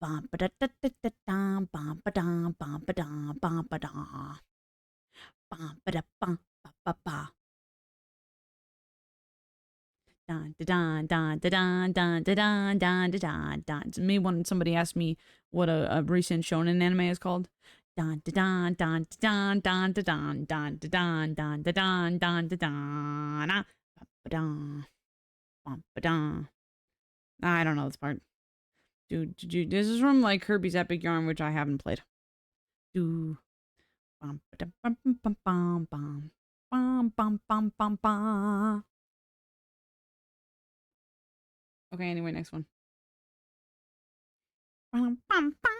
Bum ba da da da da da bum ba da bum ba da bum ba da bum ba da bum ba ba ba. Dun dun dun dun dun dun dun dun dun dun. It's me when somebody asked me what a recent shonen anime is called. Dun dun dun dun dun dun dun dun dun dun dun dun dun dun. I don't know this part. Dude, this is from like Kirby's Epic Yarn, which I haven't played. Do bum bum bum bum bum bum bum bum bum bum bum. Okay, anyway, next one. Bum bum bum.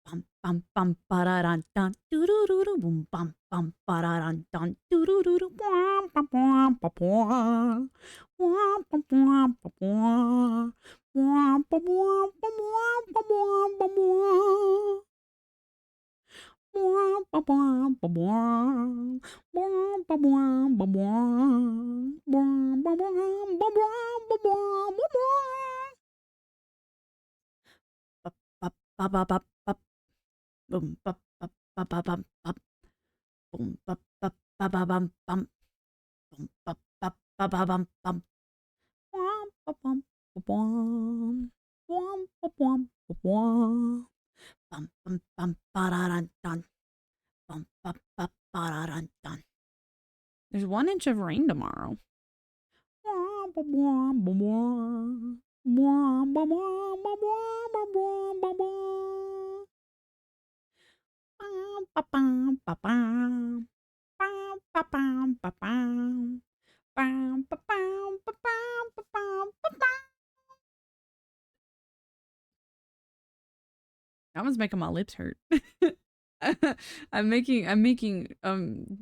Bum bum bum ba-da-dun dun doo-doo-doo-doo boom bum bum ba-da-dun dun doo-doo-doo-doo bum bum bum ba bum bum bum bum ba bum bum ba bum ba bum ba bum ba bum bum ba bum ba bum bum ba bum ba bum bum ba bum ba bum ba bum ba bum ba ba ba ba boom ba ba ba ba ba ba boom ba ba ba ba bum bum boom ba ba ba ba bum bum wom ba bum ba bum wom ba bum ba bum bum bum bum ba da dun dun bum ba ba ba da dun dun. There's 1 inch of rain tomorrow. Wom ba bum ba bum wom ba bum ba bum ba bum ba bum ba bum ba bum bum ba bum ba bum. Bam, ba, bam, ba, bam, ba, bam, ba, bam. That one's making my lips hurt. I'm making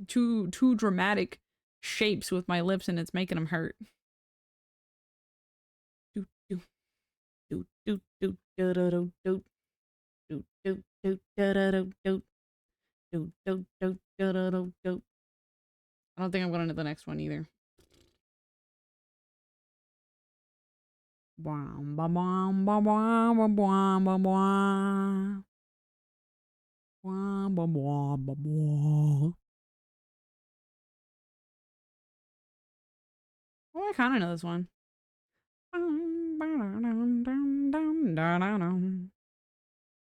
too dramatic shapes with my lips and it's making them hurt. Do do do do do do do do do do do do do do do do do do. I don't think I'm going to the next one either. Bam ba bam ba bam ba bam ba bam. Bam ba bam ba bam. Oh, I kind of know this one.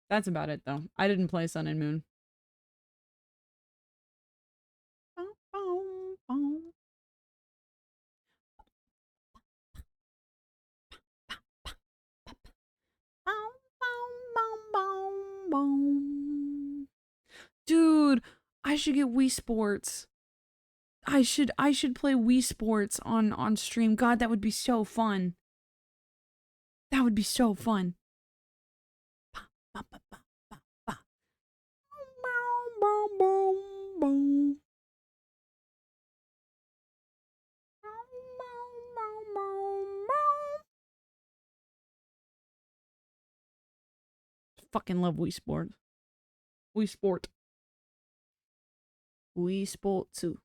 That's about it, though. I didn't play Sun and Moon. Dude, I should get Wii Sports. I should play Wii Sports on stream. God, that would be so fun. That would be so fun. Fucking love Wii Sport. Wii Sport. Wii Sport 2.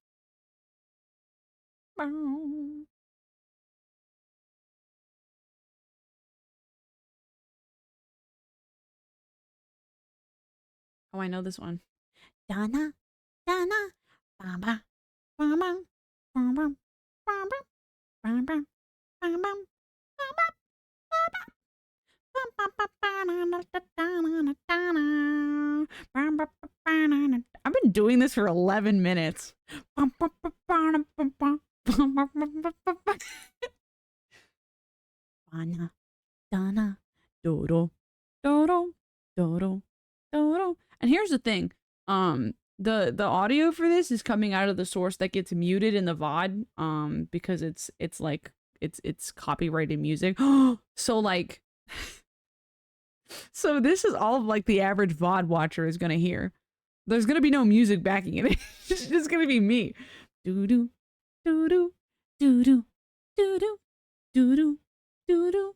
Oh, I know this one. Dana, Dana, Baba, Baba, Baba, Baba, Baba, Baba, I've been doing this for 11 minutes. Dana, Dana, Dodo, Dodo, Dodo, Dodo. And here's the thing. The audio for this is coming out of the source that gets muted in the VOD. Because it's like it's copyrighted music. So like so this is all of like the average VOD watcher is gonna hear. There's gonna be no music backing it. It's just gonna be me. Doo doo doo doo doo doo doo doo doo doo doo doo.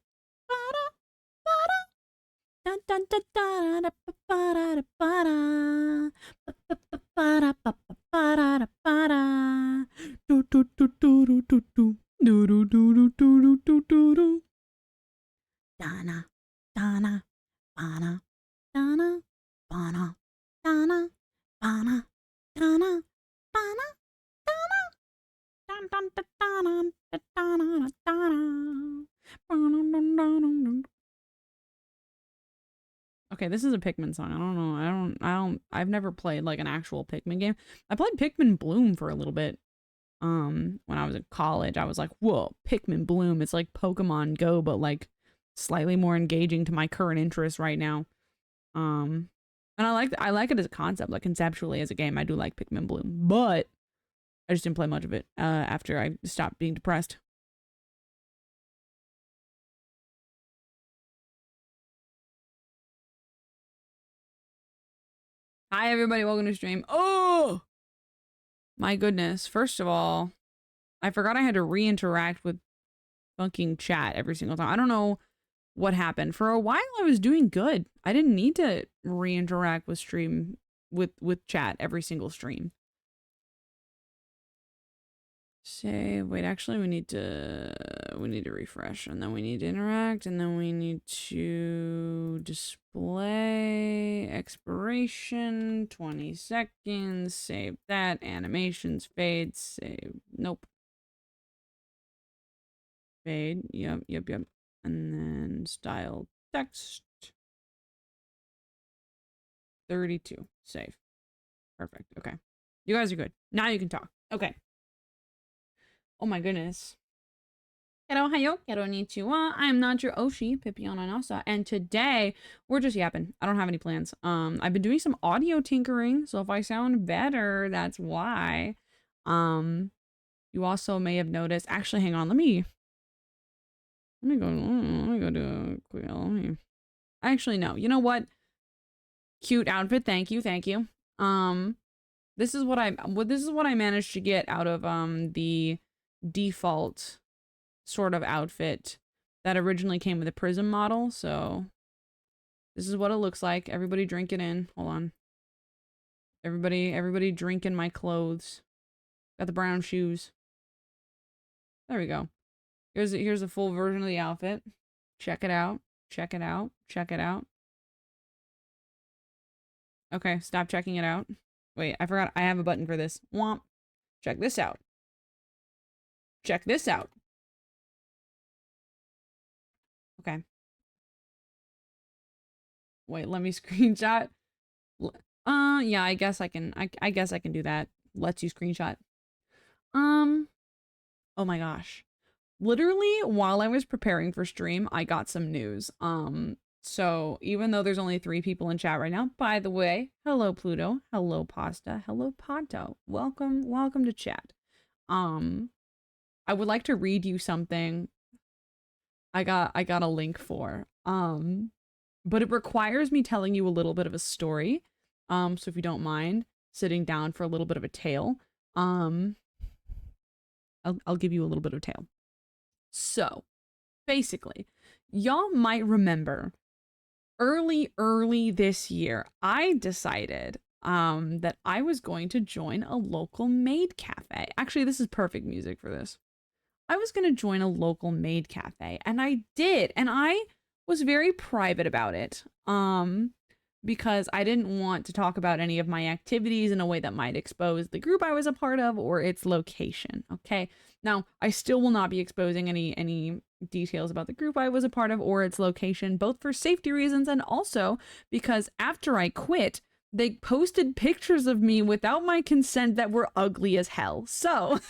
Dun dun dun dun da ba da da ba da ba da ba da da ba da do do do do do do do do do do do do do do do. Dana, Dana, Bana, dana, bana, dana, bana, dana, bana, dana, dun, dun, dun, dun, dun, dun, dun, dun, dun. Okay, this is a Pikmin song. I don't know. I've never played like an actual Pikmin game. I played Pikmin Bloom for a little bit. When I was in college, I was like, whoa, Pikmin Bloom. It's like Pokemon Go, but like slightly more engaging to my current interests right now. Um, and I like it as a concept, like conceptually as a game. I do like Pikmin Bloom, but I just didn't play much of it after I stopped being depressed. Hi everybody, welcome to stream. Oh my goodness! First of all, I forgot I had to re-interact with fucking chat every single time. I don't know what happened. For a while I was doing good. I didn't need to re-interact with stream with chat every single stream. Say, wait, actually we need to refresh, and then we need to interact, and then we need to display expiration 20 seconds, save that, animations, fade, save, nope. Fade, yep. And then style text 32, save. Perfect, okay. You guys are good. Now you can talk. Okay. Oh my goodness. Hello, hayo, konnichiwa. I am not your Oshi, Pipi Ananassa, and today we're just yapping. I don't have any plans. I've been doing some audio tinkering, so if I sound better, that's why. You also may have noticed. Actually, hang on. Let me go do a quick. Actually, no. You know what? Cute outfit. Thank you. This is what I managed to get out of the default sort of outfit that originally came with a Prism model. So this is what it looks like. Everybody drink it in. Hold on. Everybody drink in my clothes. Got the brown shoes. There we go. Here's a full version of the outfit. Check it out. Check it out. Check it out. Okay, stop checking it out. Wait, I forgot I have a button for this. Womp. Check this out. Check this out. Okay. Wait, let me screenshot. Yeah, I guess I can. I guess I can do that. Lets you screenshot. Oh my gosh. Literally, while I was preparing for stream, I got some news. So even though there's only 3 people in chat right now, by the way, hello Pluto, hello Pasta, hello Panto. Welcome to chat. I would like to read you something I got a link for. But it requires me telling you a little bit of a story. So if you don't mind sitting down for a little bit of a tale, I'll give you a little bit of a tale. So basically, y'all might remember early this year, I decided that I was going to join a local maid cafe. Actually, this is perfect music for this. I was going to join a local maid cafe, and I did, and I was very private about it. Because I didn't want to talk about any of my activities in a way that might expose the group I was a part of or its location. Okay. Now, I still will not be exposing any details about the group I was a part of or its location, both for safety reasons and also because after I quit, they posted pictures of me without my consent that were ugly as hell. So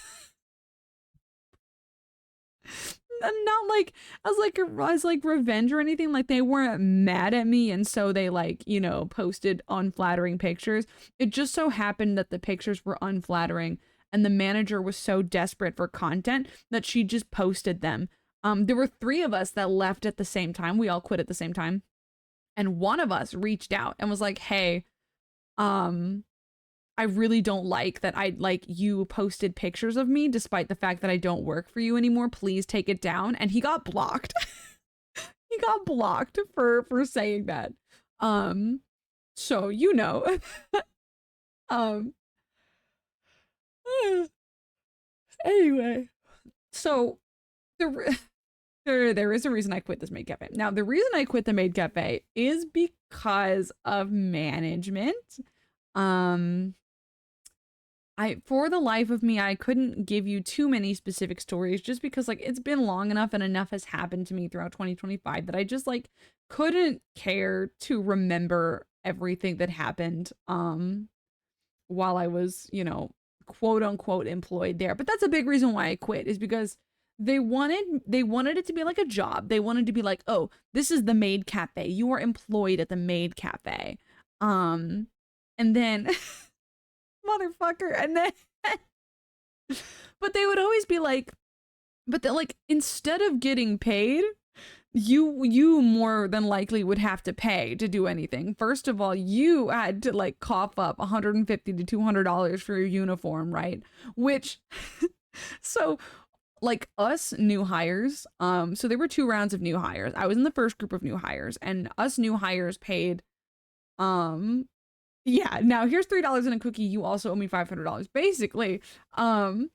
not like as like revenge or anything. Like they weren't mad at me and so they like, you know, posted unflattering pictures. It just so happened that the pictures were unflattering and the manager was so desperate for content that she just posted them. There were 3 of us that left at the same time. We all quit at the same time. And one of us reached out and was like, "Hey, I really don't like that you posted pictures of me despite the fact that I don't work for you anymore. Please take it down." And he got blocked. He got blocked for saying that. So you know. um Anyway. So the There is a reason I quit this maid cafe. Now, the reason I quit the maid cafe is because of management. Um, for the life of me, I couldn't give you too many specific stories just because like it's been long enough and enough has happened to me throughout 2025 that I just like couldn't care to remember everything that happened while I was, quote unquote employed there. But that's a big reason why I quit is because they wanted it to be like a job. They wanted to be like, "Oh, this is the maid cafe. You are employed at the maid cafe." Um and then motherfucker and then but they would always be like, but then like instead of getting paid, you more than likely would have to pay to do anything. First of all, you had to like cough up $150 to $200 for your uniform, right? Which so like us new hires, so there were 2 rounds of new hires. I was in the first group of new hires, and us new hires paid um yeah, now here's $3 and a cookie, you also owe me $500 basically. And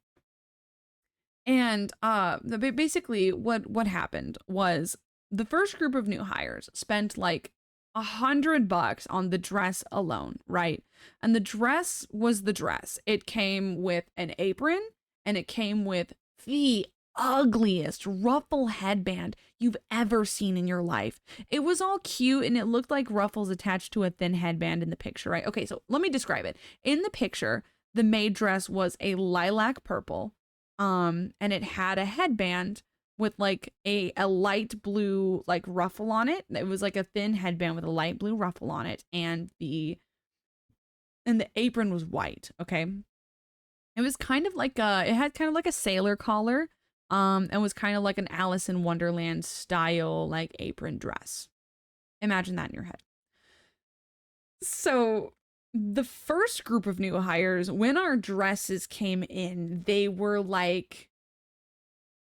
basically what happened was the first group of new hires spent like $100 on the dress alone, right? And the dress was the dress. It came with an apron and it came with the ugliest ruffle headband you've ever seen in your life. It was all cute and it looked like ruffles attached to a thin headband in the picture, right? Okay, so let me describe it. In the picture, the maid dress was a lilac purple, and it had a headband with like a light blue like ruffle on it. It was like a thin headband with a light blue ruffle on it, and the apron was white. Okay, it was kind of like it had kind of like a sailor collar, and was kind of like an Alice in Wonderland style like apron dress. Imagine that in your head. So the first group of new hires, when our dresses came in, they were like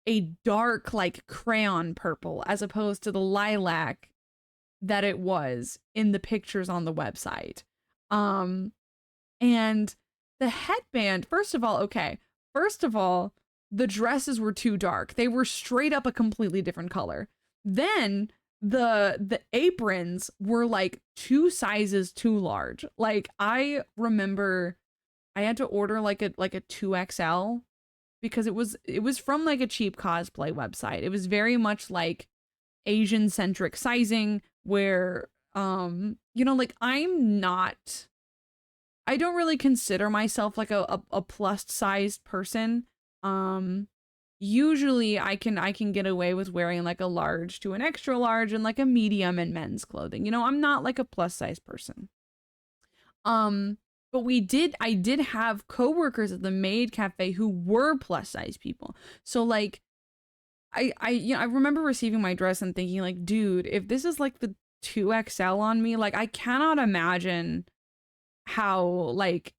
a dark like crayon purple as opposed to the lilac that it was in the pictures on the website. Um and the headband, first of all, the dresses were too dark. They were straight up a completely different color. Then the aprons were like 2 sizes too large. Like I remember I had to order like a 2XL because it was from like a cheap cosplay website. It was very much like Asian centric sizing where like I don't really consider myself like a plus sized person. Usually I can get away with wearing like a large to an extra large and like a medium in men's clothing. I'm not like a plus size person. But I did have coworkers at the maid cafe who were plus size people. So like I remember receiving my dress and thinking like, dude, if this is like the 2XL on me, like I cannot imagine how like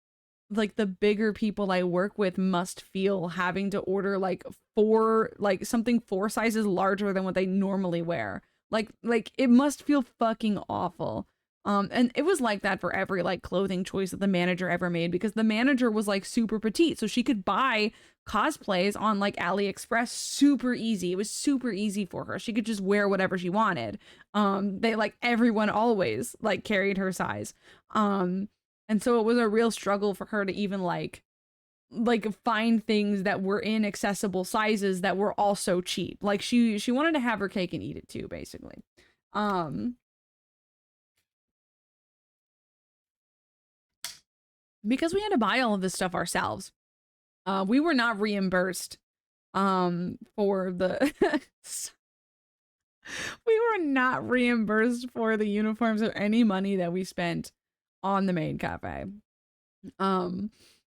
the bigger people I work with must feel having to order like something 4 sizes larger than what they normally wear. Like it must feel fucking awful. And it was like that for every like clothing choice that the manager ever made because the manager was like super petite, so she could buy cosplays on like AliExpress super easy. It was super easy for her. She could just wear whatever she wanted. They like everyone always like carried her size. And so it was a real struggle for her to even like find things that were in accessible sizes that were also cheap. Like she wanted to have her cake and eat it too, basically. Because we had to buy all of this stuff ourselves. We were not reimbursed for the we were not reimbursed for the uniforms or any money that we spent on the maid cafe.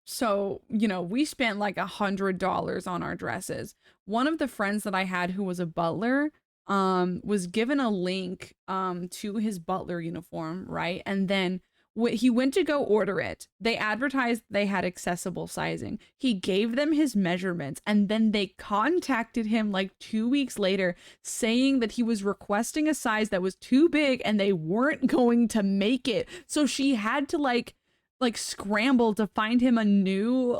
So we spent like $100 on our dresses. One of the friends that I had who was a butler was given a link to his butler uniform, right? And then he went to go order it. They advertised they had accessible sizing. He gave them his measurements, and then they contacted him like 2 weeks later saying that he was requesting a size that was too big and they weren't going to make it. So she had to like scramble to find him a new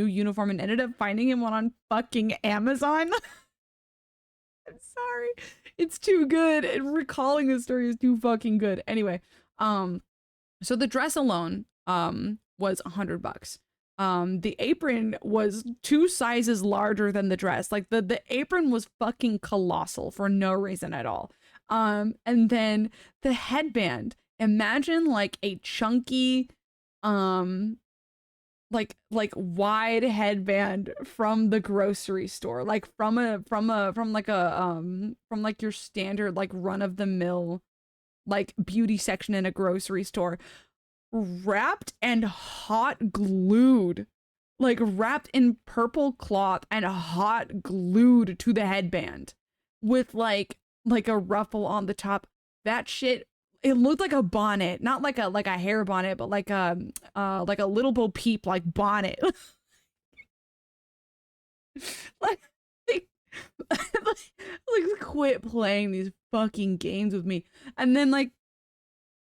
uniform and ended up finding him one on fucking Amazon. I'm sorry. It's too good. And recalling the story is too fucking good. Anyway, so the dress alone was $100. The apron was 2 sizes larger than the dress. Like the apron was fucking colossal for no reason at all. And then the headband. Imagine like a chunky um like wide headband from the grocery store, like from like your standard like run of the mill like beauty section in a grocery store, wrapped and hot glued, like wrapped in purple cloth and hot glued to the headband with like a ruffle on the top. That shit, it looked like a bonnet, not like a hair bonnet, but like a little Bo Peep like bonnet. like, like quit playing these fucking games with me. And then like,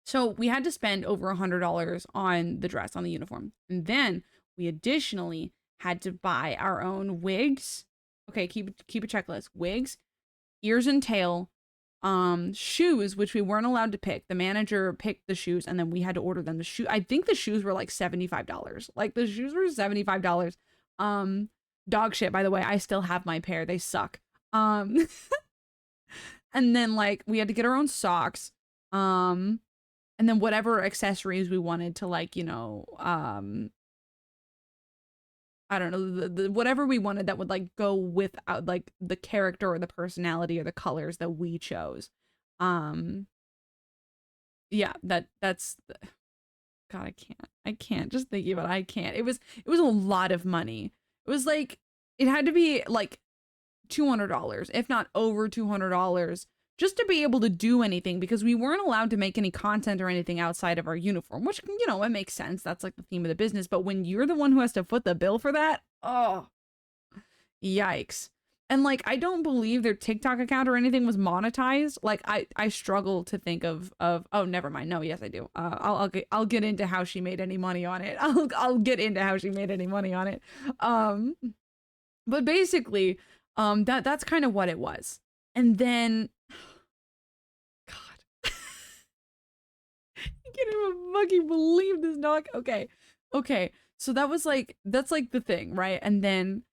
so we had to spend over $100 on the dress, on the uniform. And then we additionally had to buy our own wigs. Okay, keep a checklist. Wigs, ears and tail, shoes, which we weren't allowed to pick. The manager picked the shoes and then we had to order them. I think the shoes were like $75. Like the shoes were $75. Dog shit, by the way. I still have my pair. They suck. And then like we had to get our own socks. And then whatever accessories we wanted to like, you know, I don't know, the whatever we wanted that would like go with like the character or the personality or the colors that we chose. Yeah, that's God, I can't just thinking about it, I can't. It was a lot of money. It was like it had to be like $200, if not over $200, just to be able to do anything, because we weren't allowed to make any content or anything outside of our uniform, which, you know, it makes sense. That's like the theme of the business. But when you're the one who has to foot the bill for that, oh, yikes. And like, I don't believe their TikTok account or anything was monetized. Like I struggle to think of, oh, never mind. No, yes, I do. I'll get into how she made any money on it. I'll get into how she made any money on it. But basically, that's kind of what it was. And then, God, I can't even fucking believe this, dog. Okay. So that's like the thing, right? And then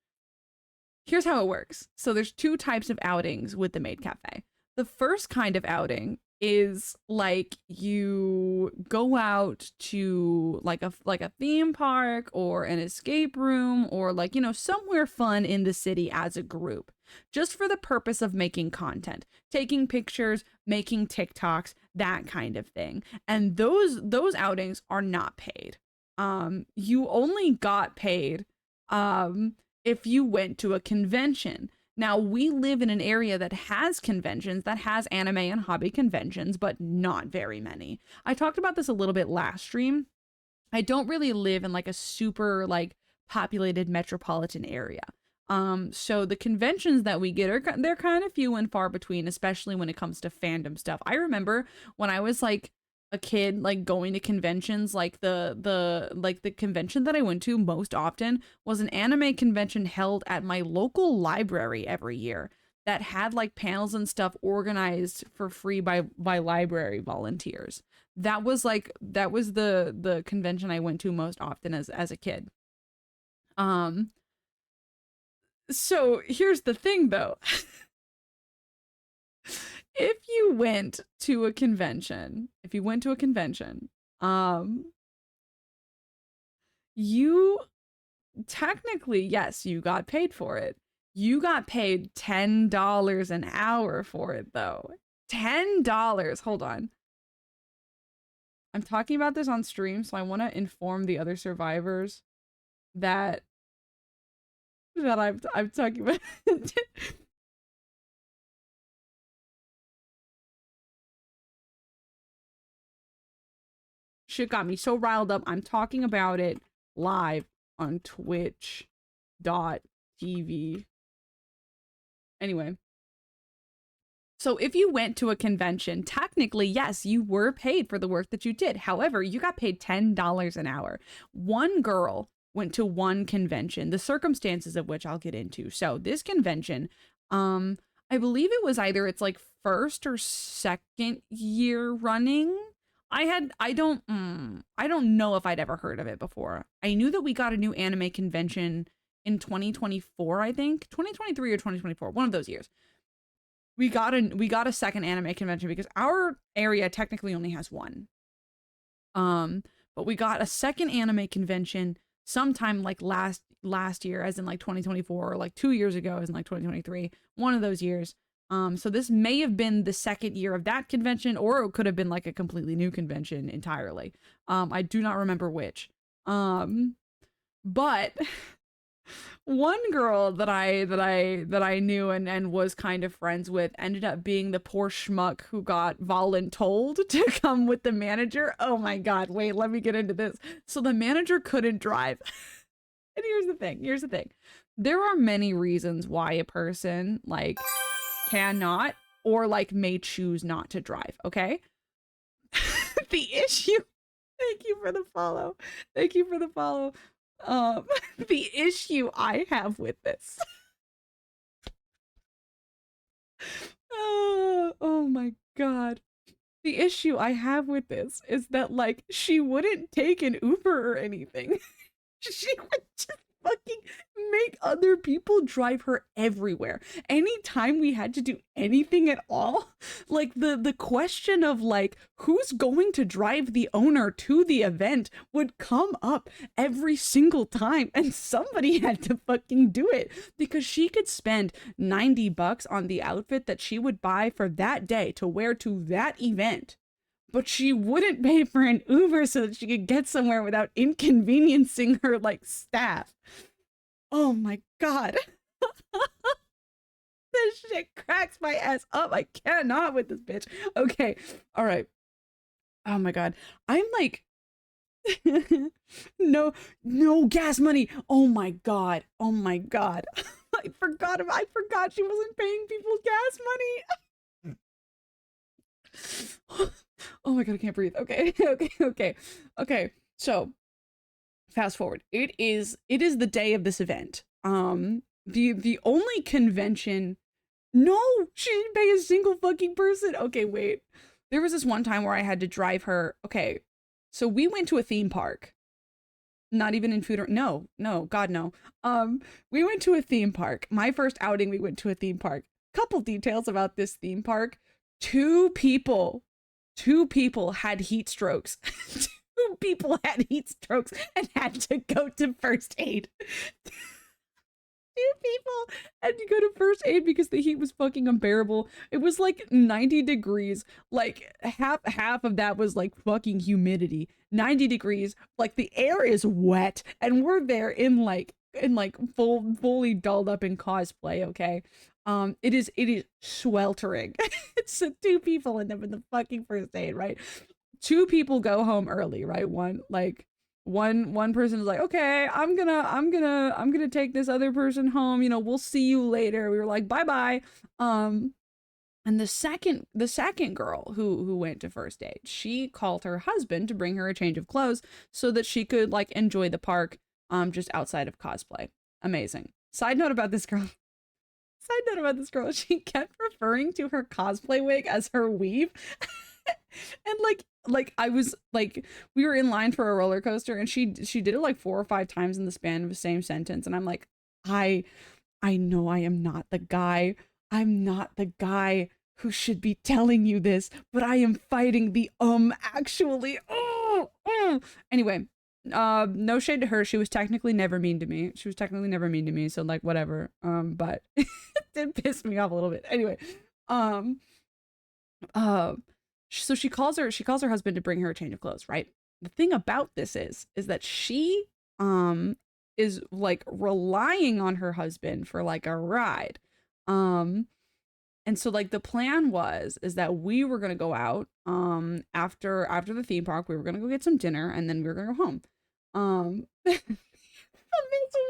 here's how it works. So there's 2 types of outings with the Maid Cafe. The first kind of outing is like you go out to like a theme park or an escape room or like, you know, somewhere fun in the city as a group, just for the purpose of making content, taking pictures, making TikToks, that kind of thing. And those outings are not paid. You only got paid if you went to a convention. Now, we live in an area that has conventions, that has anime and hobby conventions, but not very many. I talked about this a little bit last stream. I don't really live in like a super like populated metropolitan area. So the conventions that we get they're kind of few and far between, especially when it comes to fandom stuff. I remember when I was like a kid, like going to conventions, like the convention that I went to most often was an anime convention held at my local library every year that had like panels and stuff organized for free by library volunteers. That was the convention I went to most often as a kid. So here's the thing though. If you went to a convention, you technically, yes, you got paid for it. You got paid $10 an hour for it though. $10. Hold on. I'm talking about this on stream, so I want to inform the other survivors that I'm talking about. Shit got me so riled up. I'm talking about it live on twitch.tv. Anyway. So if you went to a convention, technically, yes, you were paid for the work that you did. However, you got paid $10 an hour. One girl went to one convention, the circumstances of which I'll get into. So this convention, I I believe it was either it's like first or second year running. I don't know if I'd ever heard of it before. I knew that we got a new anime convention in 2024, I think. 2023 or 2024, one of those years. We got a second anime convention because our area technically only has one. But we got a second anime convention sometime like last year, as in like 2024, or like 2 years ago, as in like 2023, one of those years. So this may have been the second year of that convention, or it could have been like a completely new convention entirely. I do not remember which. But one girl that I knew and was kind of friends with ended up being the poor schmuck who got voluntold to come with the manager. Oh my god, wait, let me get into this. So the manager couldn't drive. And here's the thing. There are many reasons why a person like cannot or like may choose not to drive, okay? The issue, thank you for the follow. Thank you for the follow. The issue I have with this. Oh my god. The issue I have with this is that like she wouldn't take an Uber or anything. She would just fucking make other people drive her everywhere. Anytime we had to do anything at all, like the question of like who's going to drive the owner to the event would come up every single time, and somebody had to fucking do it because she could spend $90 on the outfit that she would buy for that day to wear to that event, but she wouldn't pay for an Uber so that she could get somewhere without inconveniencing her like staff. Oh my god. This shit cracks my ass up. I cannot with this bitch. Okay. All right. Oh my god. I'm like no gas money. Oh my god. Oh my god. I forgot she wasn't paying people gas money. Oh my god, I can't breathe. Okay. Okay. So fast forward. It is the day of this event. The only convention. No, she didn't pay a single fucking person. Okay, wait. There was this one time where I had to drive her. Okay, so we went to a theme park. Not even in food or no, God no. We went to a theme park. My first outing, we went to a theme park. Couple details about this theme park. Two people had heat strokes. Two people had heat strokes and had to go to first aid. Two people had to go to first aid because the heat was fucking unbearable. It was like 90 degrees. Like half of that was like fucking humidity. 90 degrees. Like the air is wet and we're there in fully dolled up in cosplay, okay? It is sweltering. It's so two people end up in the fucking first aid, right? Two people go home early, right? One person is like, okay, I'm gonna take this other person home, you know, we'll see you later. We were like, bye. And the second girl who went to first aid, she called her husband to bring her a change of clothes so that she could like enjoy the park just outside of cosplay. Amazing. Side note about this girl, she kept referring to her cosplay wig as her weave. And like I was like, we were in line for a roller coaster and she did it like 4 or 5 times in the span of the same sentence, and I'm like, I know I am not the guy. I'm not the guy who should be telling you this, but I am fighting the actually. Anyway, no shade to her. She was technically never mean to me. So like whatever. But it did piss me off a little bit. Anyway, so she calls her husband to bring her a change of clothes, right? The thing about this is that she is like relying on her husband for like a ride. And so like the plan is that we were gonna go out after the theme park. We were gonna go get some dinner and then we were gonna go home. Miss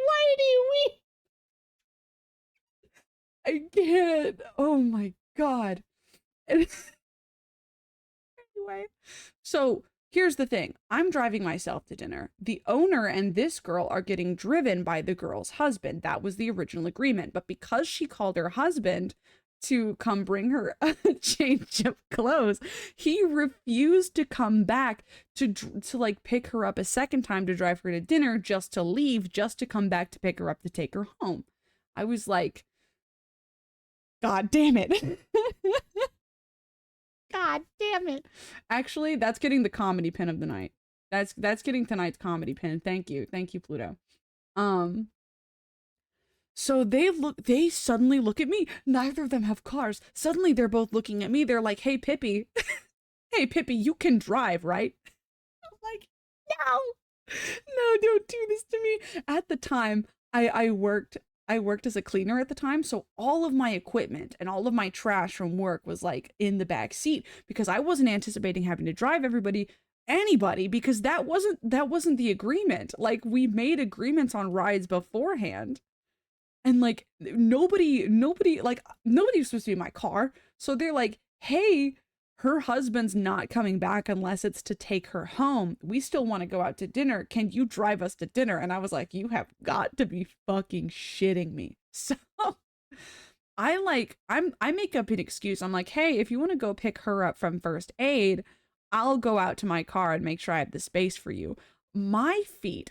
Whitey, I can't. Oh my god. Anyway, so here's the thing. I'm driving myself to dinner. The owner and this girl are getting driven by the girl's husband. That was the original agreement. But because she called her husband to come bring her a change of clothes. He refused to come back to like pick her up a second time to drive her to dinner, just to leave, just to come back to pick her up to take her home. I was like, God damn it. God damn it. Actually, that's getting the comedy pin of the night. That's getting tonight's comedy pin. Thank you. Thank you, Pluto. So they suddenly look at me. Neither of them have cars. Suddenly they're both looking at me. They're like, "Hey, Pippy. Hey, Pippy, you can drive, right?" I'm like, "No. No, don't do this to me." At the time, I worked as a cleaner at the time, so all of my equipment and all of my trash from work was like in the back seat because I wasn't anticipating having to drive anybody because that wasn't the agreement. Like, we made agreements on rides beforehand. And like nobody was supposed to be in my car. So they're like, "Hey, her husband's not coming back unless it's to take her home. We still want to go out to dinner. Can you drive us to dinner?" And I was like, "You have got to be fucking shitting me." So I make up an excuse. I'm like, "Hey, if you want to go pick her up from first aid, I'll go out to my car and make sure I have the space for you." My feet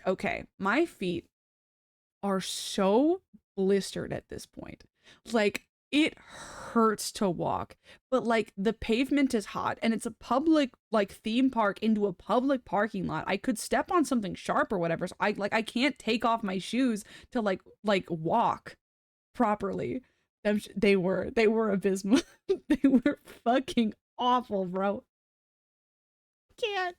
are so blistered at this point. Like, it hurts to walk, but like the pavement is hot and it's a public like theme park into a public parking lot. I could step on something sharp or whatever. So I can't take off my shoes to like walk properly. They were abysmal. They were fucking awful, bro. Can't.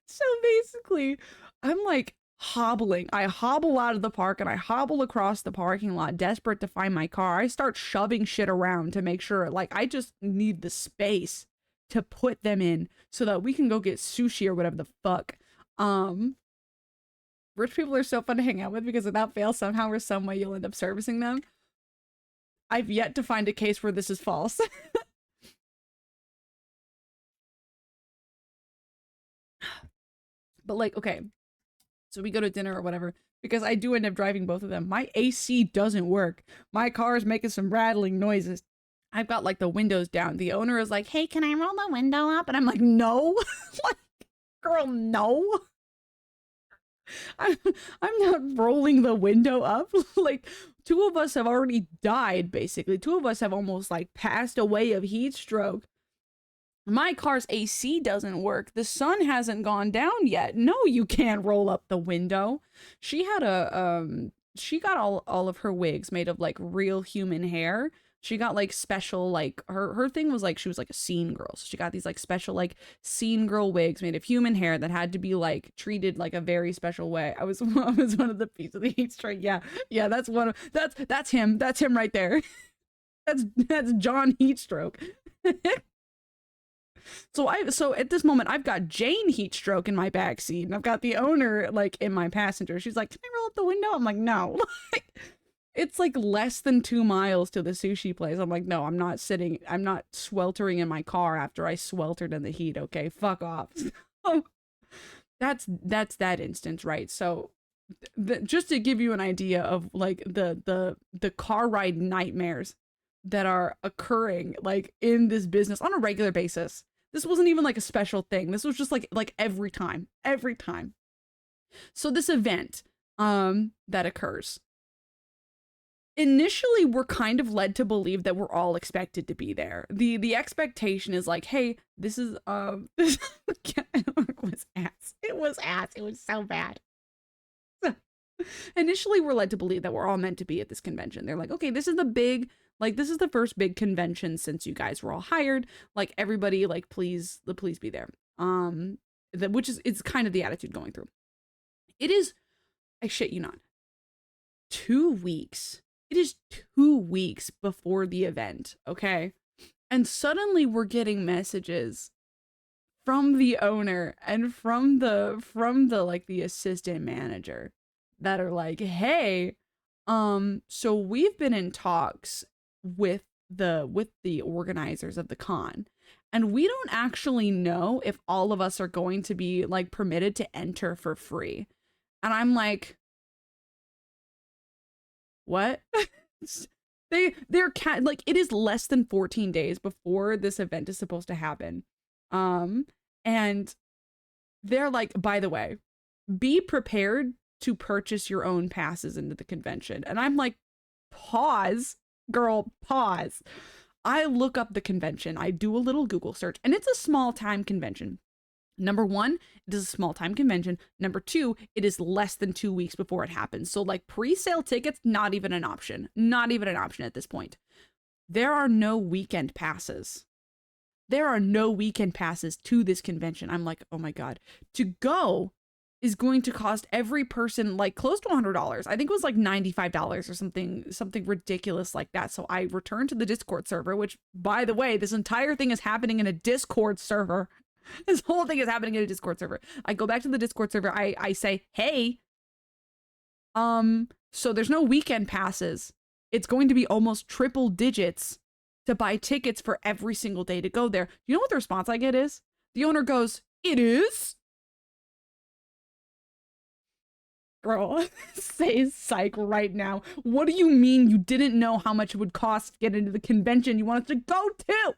So basically, I'm like hobbling. I hobble out of the park and I hobble across the parking lot, desperate to find my car. I start shoving shit around to make sure, like, I just need the space to put them in so that we can go get sushi or whatever the fuck. Rich people are so fun to hang out with because without fail, somehow or some way you'll end up servicing them. I've yet to find a case where this is false. But like, okay, so we go to dinner or whatever, because I do end up driving both of them. My AC doesn't work. My car is making some rattling noises. I've got like the windows down. The owner is like, "Hey, can I roll the window up?" And I'm like, "No." Like, girl, no. I'm not rolling the window up. Like, two of us have already died, basically. Two of us have almost like passed away of heat stroke. My car's AC doesn't work. The sun hasn't gone down yet. No, you can't roll up the window. She had she got all of her wigs made of like real human hair. She got like special, like her thing was like she was like a scene girl. So she got these like special like scene girl wigs made of human hair that had to be like treated like a very special way. I was one of the pieces of the heat stroke. Yeah. Yeah, that's him. That's him right there. That's John Heatstroke. So at this moment I've got Jane Heatstroke in my backseat and I've got the owner like in my passenger. She's like, "Can I roll up the window?" I'm like, "No." It's like less than 2 miles to the sushi place. I'm like, "No, I'm not sweltering in my car after I sweltered in the heat, okay? Fuck off." That's that instance, right? So just to give you an idea of like the car ride nightmares that are occurring like in this business on a regular basis. This wasn't even like a special thing. This was just like every time. So this event that occurs. Initially, we're kind of led to believe that we're all expected to be there. The expectation is like, "Hey, this is this it was ass. It was ass. It was so bad." Initially, we're led to believe that we're all meant to be at this convention. They're like, "Okay, this is the first big convention since you guys were all hired. Like, everybody, like, please be there." Which is, it's kind of the attitude going through. It is, I shit you not, 2 weeks. It is 2 weeks before the event, okay? And suddenly we're getting messages from the owner and from the like the assistant manager that are like, "Hey, so we've been in talks with the organizers of the con, and we don't actually know if all of us are going to be like permitted to enter for free." And I'm like, "What?" Like it is less than 14 days before this event is supposed to happen. And they're like, by the way, be prepared to purchase your own passes into the convention. And I'm like, pause, girl, pause. I look up the convention. I do a little Google search, and it's a small time convention. Number one, it is a small time convention. Number two, it is less than 2 weeks before it happens. So like pre-sale tickets, not even an option. Not even an option at this point. There are no weekend passes. There are no weekend passes to this convention. I'm like, oh my God. To go is going to cost every person like close to $100. I think it was like $95 or something ridiculous like that. So I returned to the Discord server, which, by the way, this entire thing is happening in a Discord server. This whole thing is happening in a Discord server. I go back to the Discord server. I say, hey, so there's no weekend passes. It's going to be almost triple digits to buy tickets for every single day to go there. You know what the response I get is? The owner goes, it is? Girl, say psych right now. What do you mean you didn't know how much it would cost to get into the convention you wanted to go to?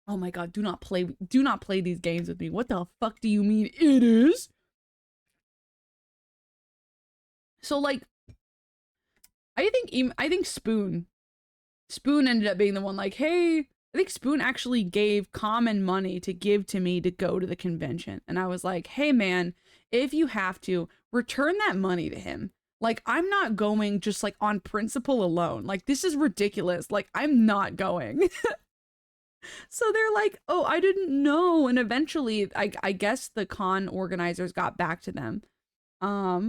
Oh my God, do not play these games with me. What the fuck do you mean it is? So like, I think Spoon ended up being the one like, hey, I think Spoon actually gave Common money to give to me to go to the convention. And I was like, hey man, if you have to, return that money to him. Like, I'm not going just like on principle alone. Like, this is ridiculous. Like, I'm not going. So they're like, oh, I didn't know. And eventually, I guess the con organizers got back to them. I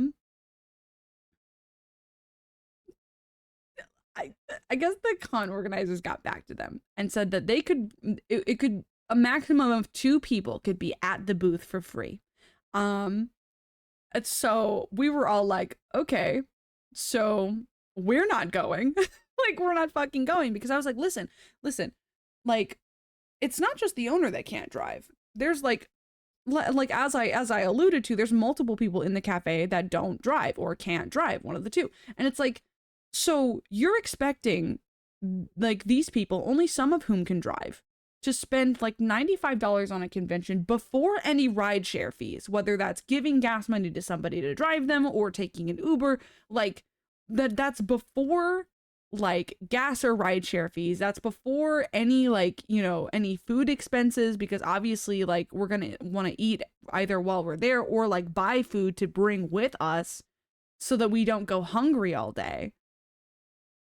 guess the con organizers got back to them and said that they could, it could, a maximum of 2 people could be at the booth for free. So we were all like, okay, so we're not going. Like, we're not fucking going, because I was like, listen, like, it's not just the owner that can't drive. There's like as I alluded to, there's multiple people in the cafe that don't drive or can't drive, one of the two. And it's like, so you're expecting like these people, only some of whom can drive, to spend like $95 on a convention before any rideshare fees, whether that's giving gas money to somebody to drive them or taking an Uber, like that's before like gas or rideshare fees. That's before any like, you know, any food expenses, because obviously like we're gonna want to eat either while we're there or like buy food to bring with us so that we don't go hungry all day.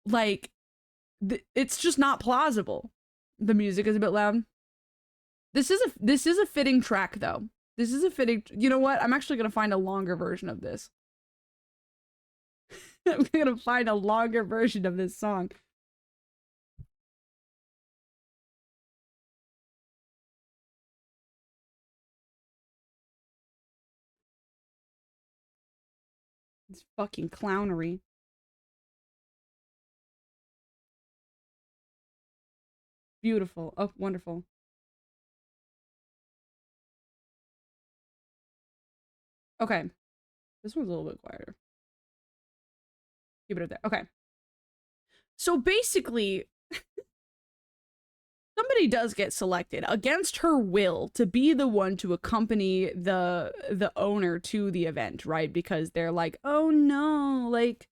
Like, it's just not plausible. The music is a bit loud. This is a fitting track though. This is a fitting, you know what? I'm actually gonna find a longer version of this. I'm gonna find a longer version of this song. It's fucking clownery. Beautiful. Oh, wonderful. Okay. This one's a little bit quieter. Keep it up there. Okay. So basically, somebody does get selected against her will to be the one to accompany the owner to the event, right? Because they're like, oh no, like,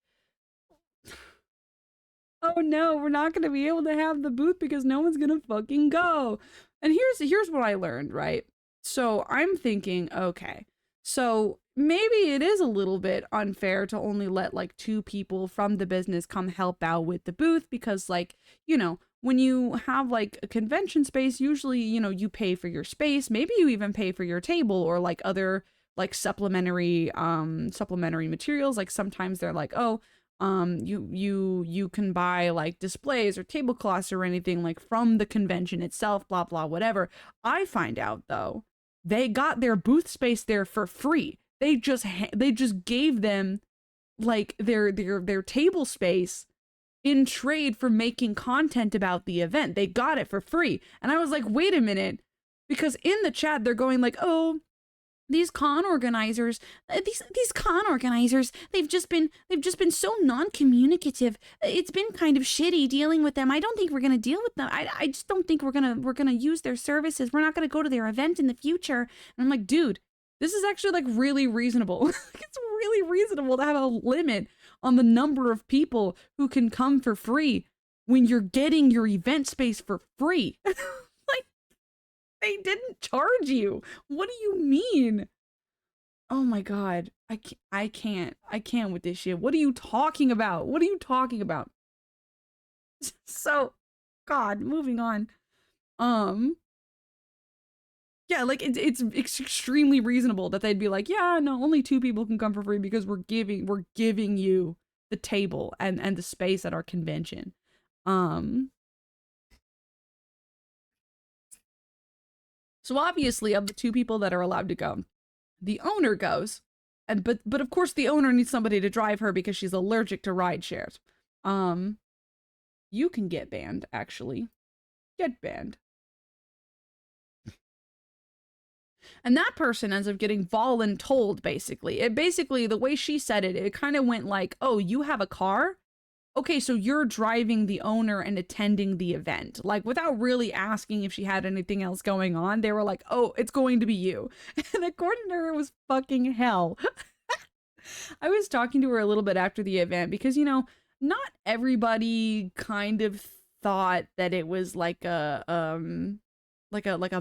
oh no, we're not gonna be able to have the booth because no one's gonna fucking go. And here's what I learned, right? So I'm thinking, okay, so maybe it is a little bit unfair to only let like 2 people from the business come help out with the booth, because like, you know, when you have like a convention space, usually, you know, you pay for your space, maybe you even pay for your table or like other like supplementary materials. Like sometimes they're like, oh, you can buy like displays or tablecloths or anything like from the convention itself, blah blah whatever. I find out though, they got their booth space there for free. They just gave them like their table space in trade for making content about the event. They got it for free. And I was like, wait a minute, because in the chat they're going like, oh, these con organizers, these con organizers, they've just been so non-communicative. It's been kind of shitty dealing with them. I don't think we're gonna deal with them. I just don't think we're gonna use their services. We're not gonna go to their event in the future. And I'm like, dude, this is actually like really reasonable. It's really reasonable to have a limit on the number of people who can come for free when you're getting your event space for free. Like, they didn't charge you. What do you mean? Oh my God. I can't with this shit. What are you talking about? What are you talking about? So, God, moving on. Yeah, like it's extremely reasonable that they'd be like, yeah, no, only 2 people can come for free because we're giving you the table and the space at our convention. So obviously, of the 2 people that are allowed to go, the owner goes, and but of course the owner needs somebody to drive her because she's allergic to ride shares. You can get banned, actually. Get banned. And that person ends up getting voluntold, basically. Basically, the way she said it, it kind of went like, oh, you have a car? Okay, so you're driving the owner and attending the event. Like, without really asking if she had anything else going on, they were like, oh, it's going to be you. And according to her, it was fucking hell. I was talking to her a little bit after the event because, you know, not everybody kind of thought that it was like a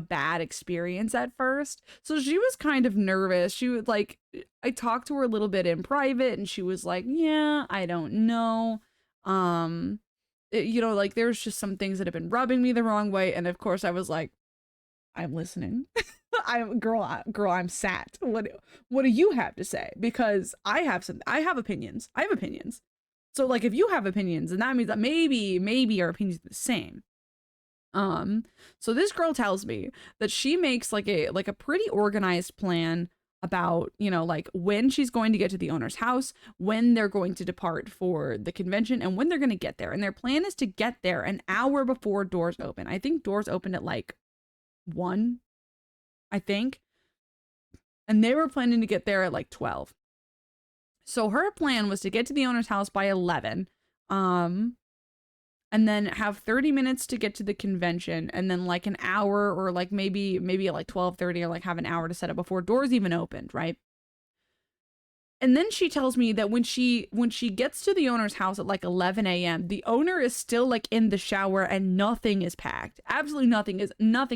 bad experience at first. So she was kind of nervous. She would like, I talked to her a little bit in private and she was like, yeah, I don't know. You know, like there's just some things that have been rubbing me the wrong way. And of course I was like, I'm listening. Girl, I'm sat. What do you have to say? Because I have opinions. I have opinions. So like if you have opinions, and that means that maybe our opinions are the same. So this girl tells me that she makes like a pretty organized plan about, you know, like when she's going to get to the owner's house, when they're going to depart for the convention, and when they're going to get there. And their plan is to get there an hour before doors open. I think doors open at like 1, I think. And they were planning to get there at like 12. So her plan was to get to the owner's house by 11. And then have 30 minutes to get to the convention, and then like an hour, or like maybe at like 12:30, or like have an hour to set up before doors even opened, right? And then she tells me that when she gets to the owner's house at like 11 a.m., the owner is still like in the shower and nothing is packed. Absolutely nothing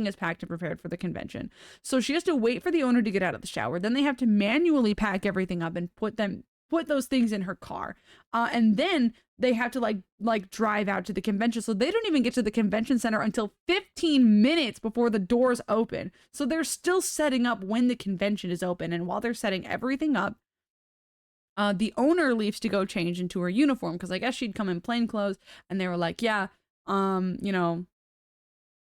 is packed and prepared for the convention. So she has to wait for the owner to get out of the shower. Then they have to manually pack everything up and put those things in her car. And then they have to like drive out to the convention. So they don't even get to the convention center until 15 minutes before the doors open. So they're still setting up when the convention is open. And while they're setting everything up, the owner leaves to go change into her uniform, because I guess she'd come in plain clothes, and they were like, yeah, you know,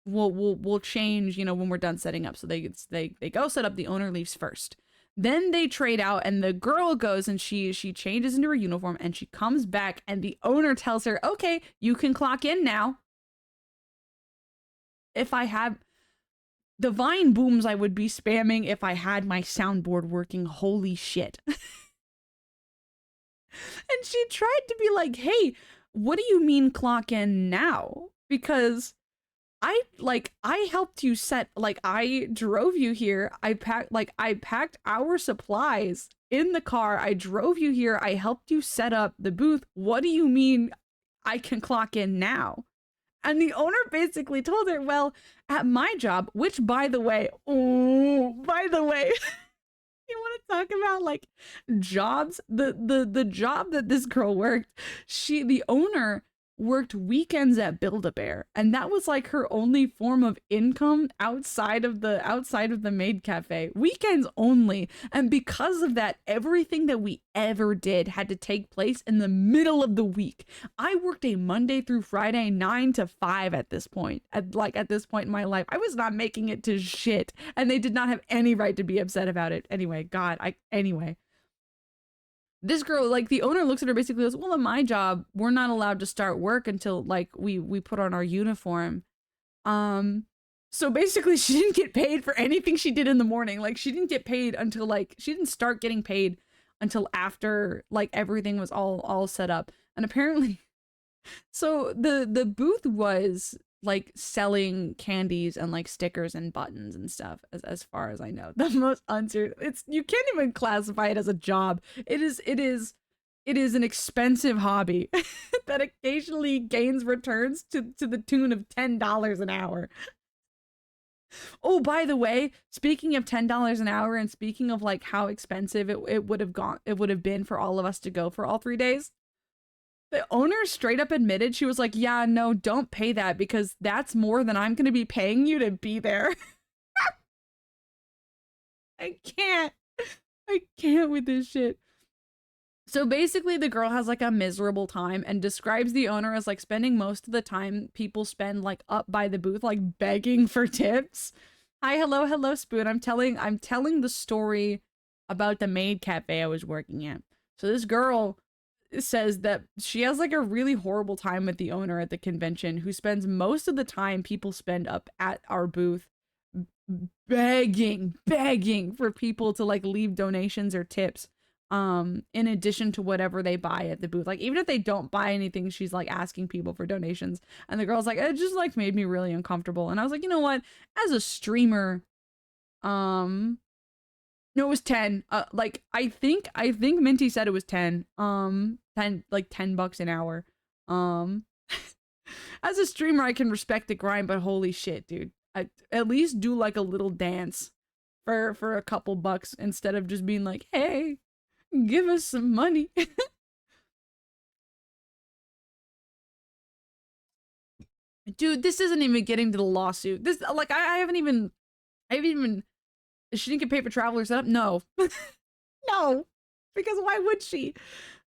we'll change, you know, when we're done setting up. So they go set up. The owner leaves first. Then they trade out, and the girl goes and she changes into her uniform, and she comes back, and the owner tells her, okay, you can clock in now. If I had the Vine booms, I would be spamming if I had my soundboard working. Holy shit. And she tried to be like, hey, what do you mean clock in now? Because I helped you set, like, I drove you here. I packed our supplies in the car. I drove you here. I helped you set up the booth. What do you mean I can clock in now? And the owner basically told her, well, at my job, which by the way, you want to talk about like jobs? The job that this girl worked, the owner worked weekends at Build-A-Bear, and that was like her only form of income outside of the maid cafe. Weekends only. And because of that, everything that we ever did had to take place in the middle of the week. I worked a Monday through Friday 9 to 5 at this point. At this point in my life, I was not making it to shit, and they did not have any right to be upset about it. Anyway, anyway. This girl, like, the owner looks at her, basically goes, well, in my job, we're not allowed to start work until like we put on our uniform. So basically she didn't get paid for anything she did in the morning. Like she didn't get paid until like she didn't start getting paid until after like everything was all set up. And apparently so the booth was like selling candies and like stickers and buttons and stuff as far as I know. The most unserious, it's you can't even classify it as a job. It is an expensive hobby that occasionally gains returns to the tune of $10 an hour. Oh, by the way, speaking of $10 an hour and speaking of like how expensive it would have been for all of us to go for all 3 days, the owner straight up admitted, she was like, yeah, no, don't pay that because that's more than I'm going to be paying you to be there. I can't. I can't with this shit. So basically the girl has like a miserable time and describes the owner as like spending most of the time people spend like up by the booth, like begging for tips. Hi, hello, Spoon. I'm telling the story about the maid cafe I was working at. So this girl says that she has like a really horrible time with the owner at the convention who spends most of the time people spend up at our booth begging for people to like leave donations or tips in addition to whatever they buy at the booth. Like even if they don't buy anything, she's like asking people for donations. And the girl's like, it just like made me really uncomfortable. And I was like, you know what, as a streamer, no, it was 10. Like I think Minty said it was 10. 10 like $10 an hour. As a streamer, I can respect the grind, but holy shit, dude. I at least do like a little dance for a couple bucks instead of just being like, "Hey, give us some money." Dude, this isn't even getting to the lawsuit. This like I haven't even she didn't get paid for traveler setup? No. No. Because why would she?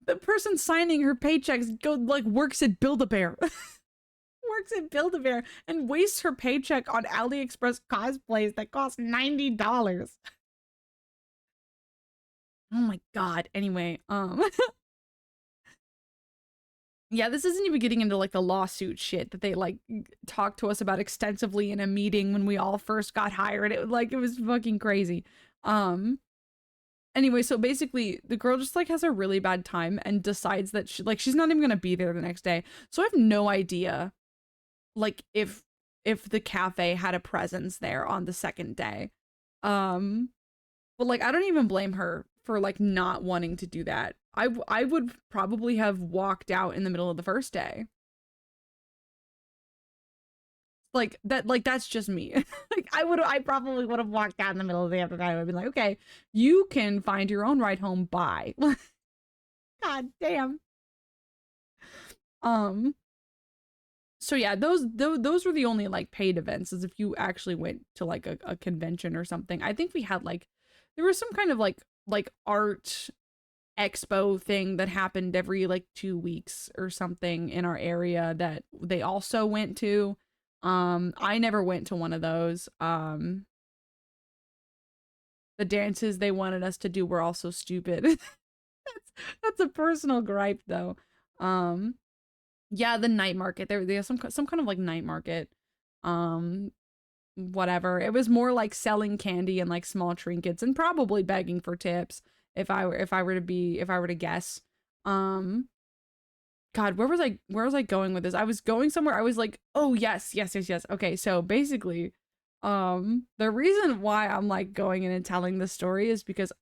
The person signing her paychecks works at Build-A-Bear. Works at Build-A-Bear and wastes her paycheck on AliExpress cosplays that cost $90. Oh my god. Anyway, yeah, this isn't even getting into like the lawsuit shit that they like talked to us about extensively in a meeting when we all first got hired. It was fucking crazy. Anyway, so basically the girl just like has a really bad time and decides that she's not even gonna be there the next day. So I have no idea like if the cafe had a presence there on the second day. But like I don't even blame her for like not wanting to do that. I would probably have walked out in the middle of the first day. Like that's just me. Like I probably would have walked out in the middle of the afternoon. I would be like, okay, you can find your own ride home. Bye. God damn. So yeah, those were the only like paid events, as if you actually went to like a convention or something. I think we had like there was some kind of like art expo thing that happened every like 2 weeks or something in our area that they also went to. I never went to one of those. The dances they wanted us to do were also stupid. That's a personal gripe though. Yeah, the night market. There's some kind of like night market. Whatever. It was more like selling candy and like small trinkets and probably begging for tips if I were to guess. God, where was I going with this? I was going somewhere. I was like, oh yes. Okay, so basically, the reason why I'm like going in and telling this story is because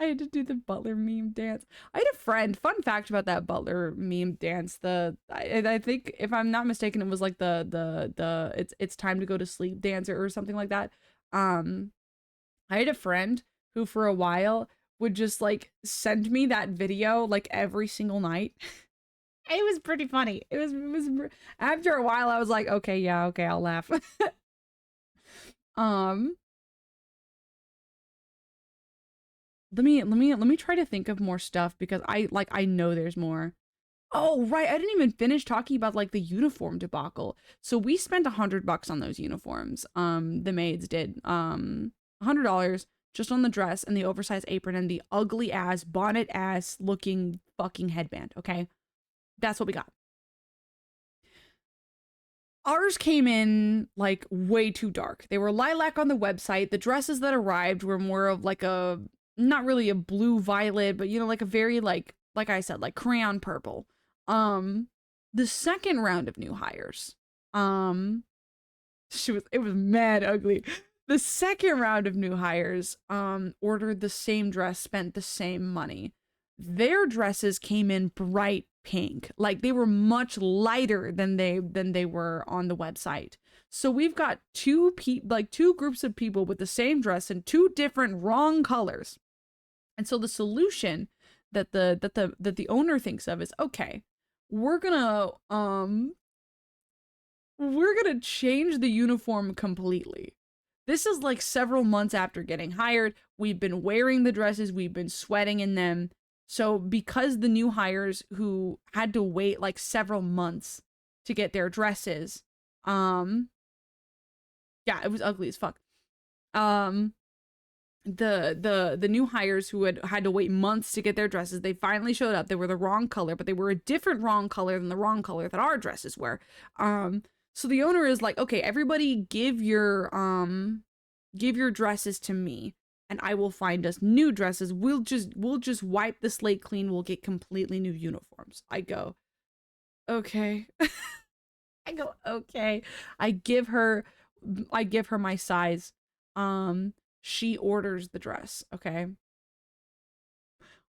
I had to do the Butler meme dance. I had a friend, fun fact about that Butler meme dance, I think if I'm not mistaken, it was like the it's time to go to sleep dance or something like that. I had a friend who for a while would just like send me that video like every single night. It was pretty funny. It was after a while I was like, okay, yeah, okay, I'll laugh. um let me try to think of more stuff because I know there's more. Oh, right. I didn't even finish talking about like the uniform debacle. So we spent $100 on those uniforms. The maids did. $100 just on the dress and the oversized apron and the ugly ass bonnet ass looking fucking headband. Okay, that's what we got. Ours came in like way too dark. They were lilac on the website. The dresses that arrived were more of like a, not really a blue violet, but you know, like a very like I said, like crayon purple. Um, the second round of new hires, um, it was mad ugly. The second round of new hires, ordered the same dress, spent the same money. Their dresses came in bright pink, like they were much lighter than they were on the website. So we've got two groups of people with the same dress in two different wrong colors. And so the solution that the owner thinks of is, okay, we're gonna um we're gonna change the uniform completely. This is like several months after getting hired. We've been wearing the dresses, we've been sweating in them. So, because the new hires who had to wait like several months to get their dresses, um, yeah, it was ugly as fuck. Um, the new hires who had to wait months to get their dresses, they finally showed up. They were the wrong color, but they were a different wrong color than the wrong color that our dresses were. So the owner is like, okay, everybody give your dresses to me and I will find us new dresses. We'll just wipe the slate clean. We'll get completely new uniforms. I go, okay. I go, okay. I give her I give her my size. She orders the dress, okay?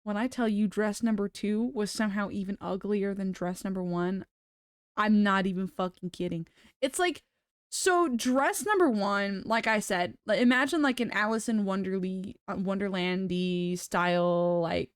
When I tell you dress number 2 was somehow even uglier than dress number 1, I'm not even fucking kidding. It's like, so dress number 1, like I said, imagine like an Alice in Wonderlandy style, like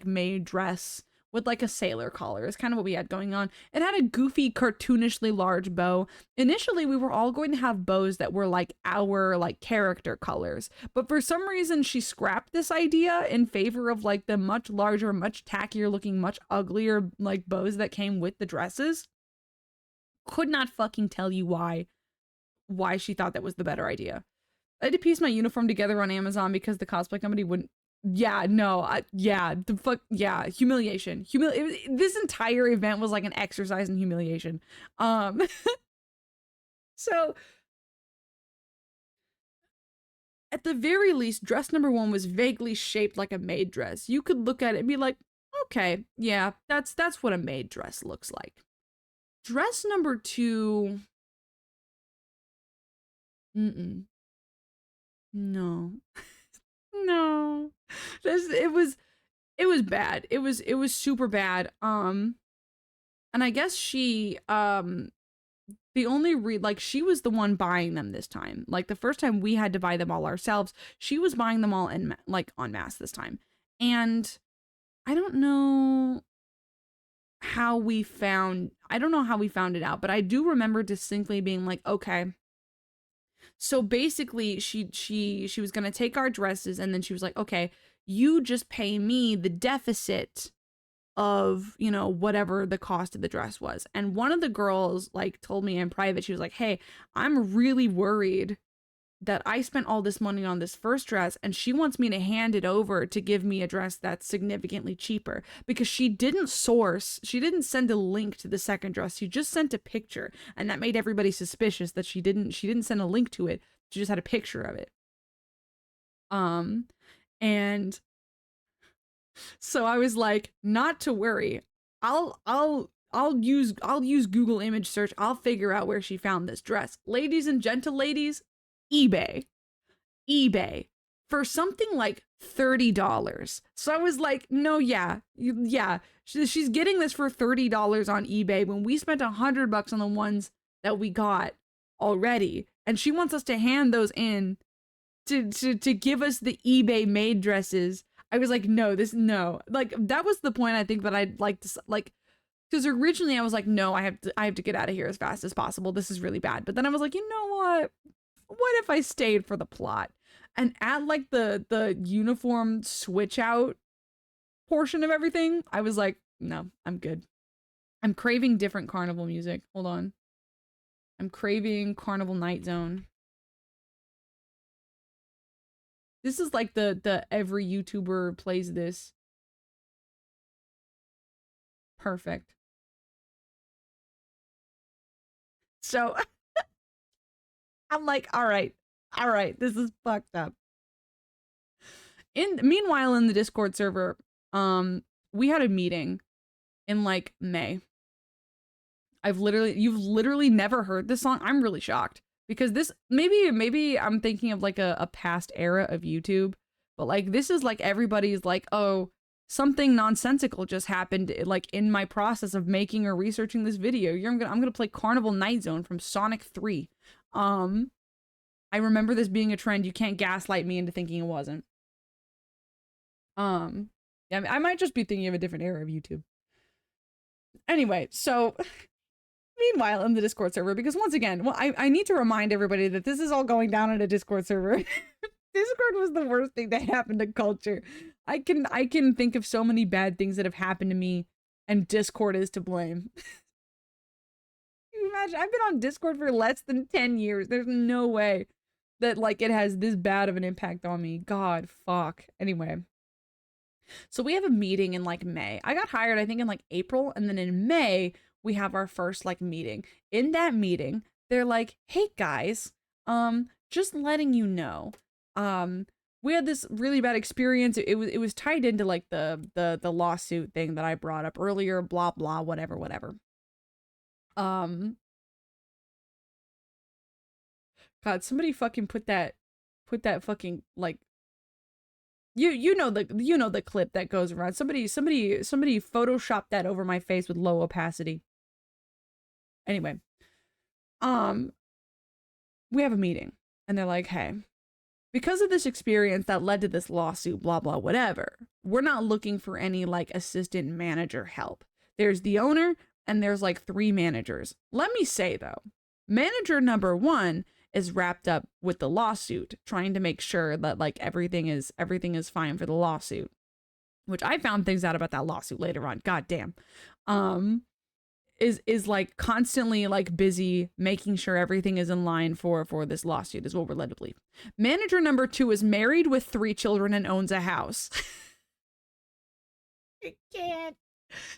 maid dress with like a sailor collar is kind of what we had going on. It had a goofy, cartoonishly large bow. Initially, we were all going to have bows that were like our like character colors, but for some reason, she scrapped this idea in favor of like the much larger, much tackier looking, much uglier like bows that came with the dresses. Could not fucking tell you why she thought that was the better idea. I had to piece my uniform together on Amazon because the cosplay company wouldn't. Yeah, no, yeah, the fuck, yeah, humiliation. This entire event was like an exercise in humiliation. Um, so at the very least, dress number 1 was vaguely shaped like a maid dress. You could look at it and be like, okay, yeah, that's what a maid dress looks like. Dress number 2, mm-mm, no, no, it was bad. It was super bad. And I guess the only like she was the one buying them this time. Like the first time we had to buy them all ourselves, she was buying them all in like en masse this time. And I don't know I don't know how we found it out, but I do remember distinctly being like, okay. So basically she was going to take our dresses and then she was like, okay, you just pay me the deficit of, you know, whatever the cost of the dress was. And one of the girls like told me in private, she was like, hey, I'm really worried that I spent all this money on this first dress and she wants me to hand it over to give me a dress that's significantly cheaper, because she didn't send a link to the second dress. She just sent a picture, and that made everybody suspicious that she didn't send a link to it. She just had a picture of it. Um and So I was like, not to worry. I'll use Google image search. I'll figure out where she found this dress. Ladies and gentle ladies, eBay. eBay for something like $30. So I was like, no, yeah. She's getting this for $30 on eBay when we spent $100 on the ones that we got already. And she wants us to hand those in to give us the eBay made dresses. I was like, no. Like that was the point I think that I'd like to like, because originally I was like, no, I have to get out of here as fast as possible. This is really bad. But then I was like, you know what? What if I stayed for the plot? And at like the uniform switch out portion of everything, I was like, no, I'm good. I'm craving different carnival music. Hold on. I'm craving Carnival Night Zone. This is like the every YouTuber plays this. Perfect. So I'm like, all right, this is fucked up. Meanwhile, in the Discord server, we had a meeting in like May. You've literally never heard this song. I'm really shocked because this maybe I'm thinking of like a past era of YouTube, but like this is like everybody's like, oh, something nonsensical just happened like in my process of making or researching this video. I'm gonna play Carnival Night Zone from Sonic 3. I remember this being a trend. You can't gaslight me into thinking it wasn't. Yeah, I might just be thinking of a different era of YouTube. Anyway, so meanwhile in the Discord server, because once again, well, I need to remind everybody that this is all going down in a Discord server. Discord was the worst thing that happened to culture. I can think of so many bad things that have happened to me, and Discord is to blame. Can you imagine? I've been on Discord for less than 10 years. There's no way that like it has this bad of an impact on me. God, fuck. Anyway. So we have a meeting in like May. I got hired, I think, in like April, and then in May, we have our first like meeting. In that meeting, they're like, hey guys, just letting you know, we had this really bad experience. It was tied into like the lawsuit thing that I brought up earlier, blah blah, whatever. God, somebody fucking put that fucking like you know the clip that goes around. Somebody photoshopped that over my face with low opacity. Anyway, we have a meeting and they're like, hey, because of this experience that led to this lawsuit, blah blah whatever, we're not looking for any like assistant manager help. There's the owner and there's like 3 managers. Let me say though, manager number 1 is wrapped up with the lawsuit, trying to make sure that like everything is fine for the lawsuit, which I found things out about that lawsuit later on. God damn. Is like constantly like busy making sure everything is in line for this lawsuit is what we're led to believe. Manager number 2 is married with 3 children and owns a house. I can't.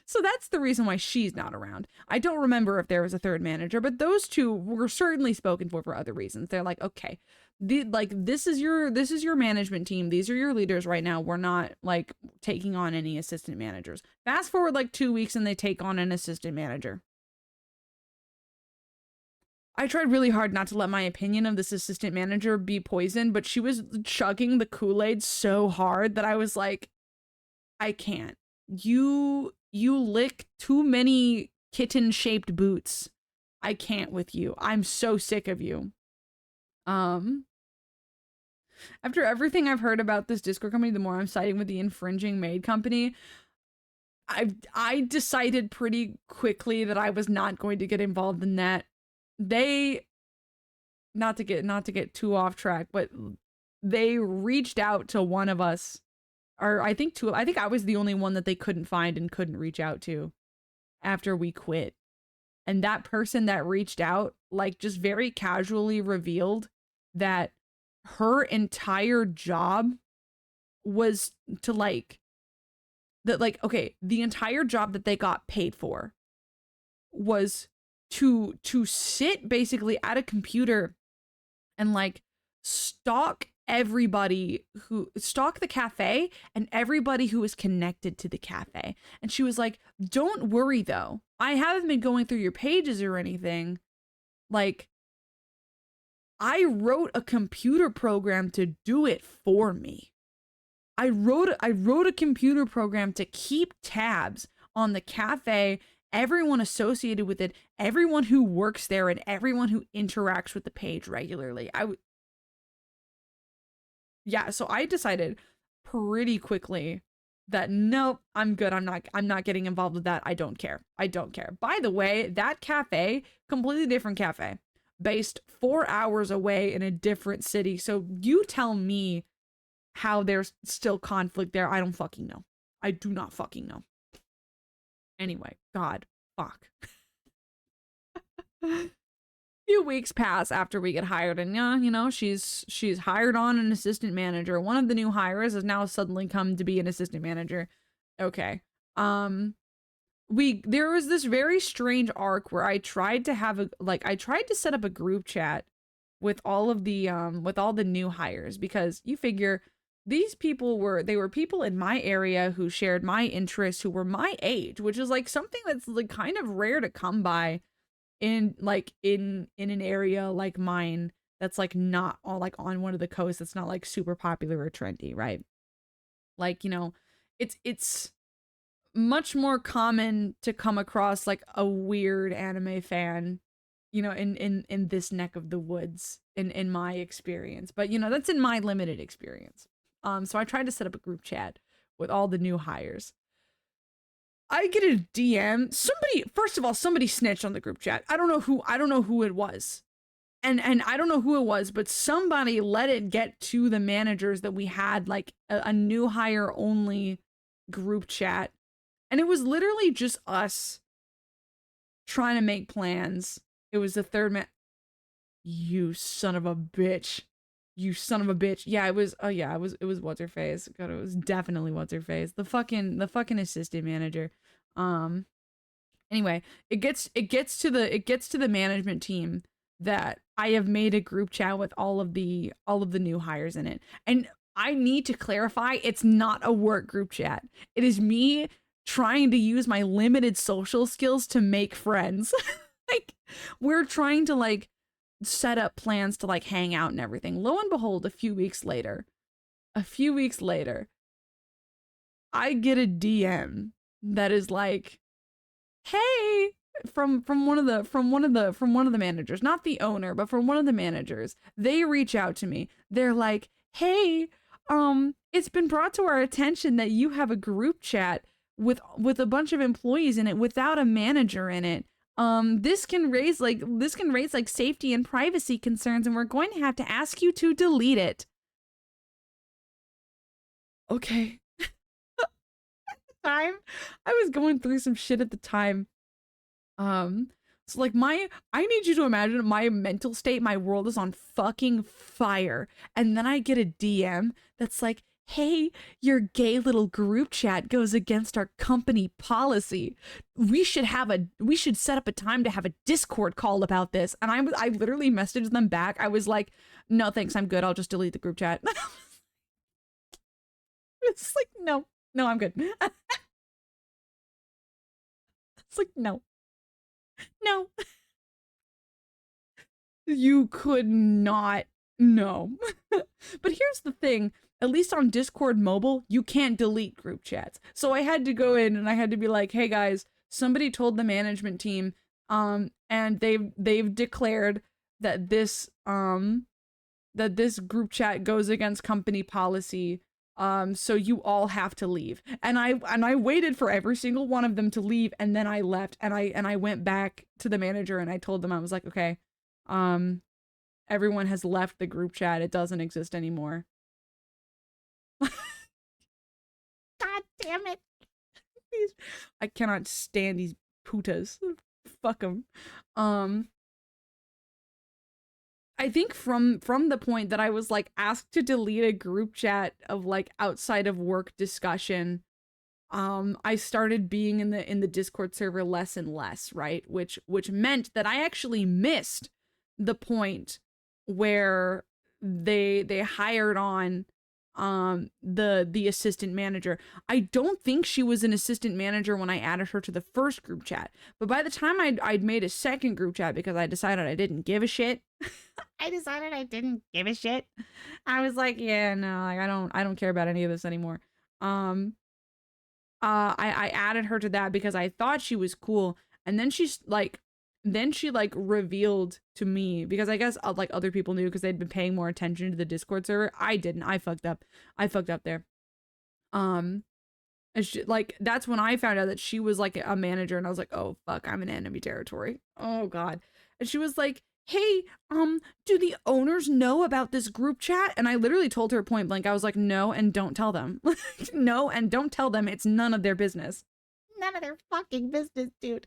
So that's the reason why she's not around. I don't remember if there was a 3rd manager, but those 2 were certainly spoken for other reasons. They're like, okay, this is your management team. These are your leaders right now. We're not like taking on any assistant managers. Fast forward like 2 weeks and they take on an assistant manager. I tried really hard not to let my opinion of this assistant manager be poisoned, but she was chugging the Kool-Aid so hard that I was like, I can't. You lick too many kitten-shaped boots. I can't with you. I'm so sick of you. After everything I've heard about this Discord company, the more I'm siding with the infringing maid company. I decided pretty quickly that I was not going to get involved in that. They, not to get too off track, but they reached out to one of us. Or I think I was the only one that they couldn't find and couldn't reach out to after we quit. And that person that reached out, like, just very casually revealed that her entire job was to the entire job that they got paid for was to sit basically at a computer and like stalk the cafe and everybody who is connected to the cafe. And she was like, don't worry though, I haven't been going through your pages or anything. Like, I wrote a computer program to do it for me. I wrote a computer program to keep tabs on the cafe, everyone associated with it, everyone who works there, and everyone who interacts with the page regularly. Yeah, so I decided pretty quickly that nope, I'm good. I'm not getting involved with that. I don't care. By the way, that cafe, completely different cafe, based 4 hours away in a different city. So you tell me how there's still conflict there. I don't fucking know. I do not fucking know. Anyway, God, fuck. Few weeks pass after we get hired, and she's hired on an assistant manager. One of the new hires has now suddenly come to be an assistant manager. Okay. there was this very strange arc where I tried to have I tried to set up a group chat with all of the with all the new hires, because you figure these people were people in my area who shared my interests, who were my age, which is like something that's like kind of rare to come by in in an area like mine, that's like not all like on one of the coasts, that's not like super popular or trendy, right? Like, it's much more common to come across like a weird anime fan, in this neck of the woods, in my experience. But that's in my limited experience. So I tried to set up a group chat with all the new hires. I get a DM. Somebody, first of all, somebody snitched on the group chat. I don't know who it was. And I don't know who it was, but somebody let it get to the managers that we had like a new hire only group chat. And it was literally just us trying to make plans. It was the third man. You son of a bitch. You son of a bitch. Yeah, it was, oh yeah, it was what's her face. God, it was definitely what's her face. The fucking assistant manager. Anyway, it gets to the management team that I have made a group chat with all of the new hires in it. And I need to clarify, it's not a work group chat. It is me trying to use my limited social skills to make friends. Like, we're trying to like set up plans to like hang out and everything. Lo and behold, a few weeks later, I get a DM that is like, hey, from one of the managers, not the owner, but from one of the managers. They reach out to me. They're like, hey, it's been brought to our attention that you have a group chat with a bunch of employees in it without a manager in it. This can raise like safety and privacy concerns, and we're going to have to ask you to delete it. Okay. At the time, I was going through some shit at the time. So like I need you to imagine my mental state, my world is on fucking fire. And then I get a DM that's like, hey, your gay little group chat goes against our company policy. We should set up a time to have a Discord call about this. And I literally messaged them back. I was like, no, thanks, I'm good. I'll just delete the group chat. It's like, no, I'm good. It's like, no. You could not. No. But here's the thing. At least on Discord mobile, you can't delete group chats. So I had to go in and I had to be like, hey guys, somebody told the management team, and they've declared that this group chat goes against company policy. So you all have to leave. And I waited for every single one of them to leave, and then I left, and I went back to the manager and I told them, I was like, okay, everyone has left the group chat. It doesn't exist anymore. God damn it. I cannot stand these putas. Fuck them. I think from the point that I was like asked to delete a group chat of like outside of work discussion, I started being in the Discord server less and less, right? Which meant that I actually missed the point where they hired on the assistant manager. I don't think she was an assistant manager when I added her to the first group chat, but by the time I'd made a second group chat, because I decided I didn't give a shit. I was like, yeah, no, like I don't care about any of this anymore. I added her to that because I thought she was cool, and then she revealed to me, because I guess like other people knew because they'd been paying more attention to the Discord server. I didn't. I fucked up there. And like that's when I found out that she was like a manager, and I was like, oh fuck, I'm in enemy territory. Oh god. And she was like, hey, do the owners know about this group chat? And I literally told her point blank, I was like, no, and don't tell them. No, and don't tell them. It's none of their business. None of their fucking business, dude.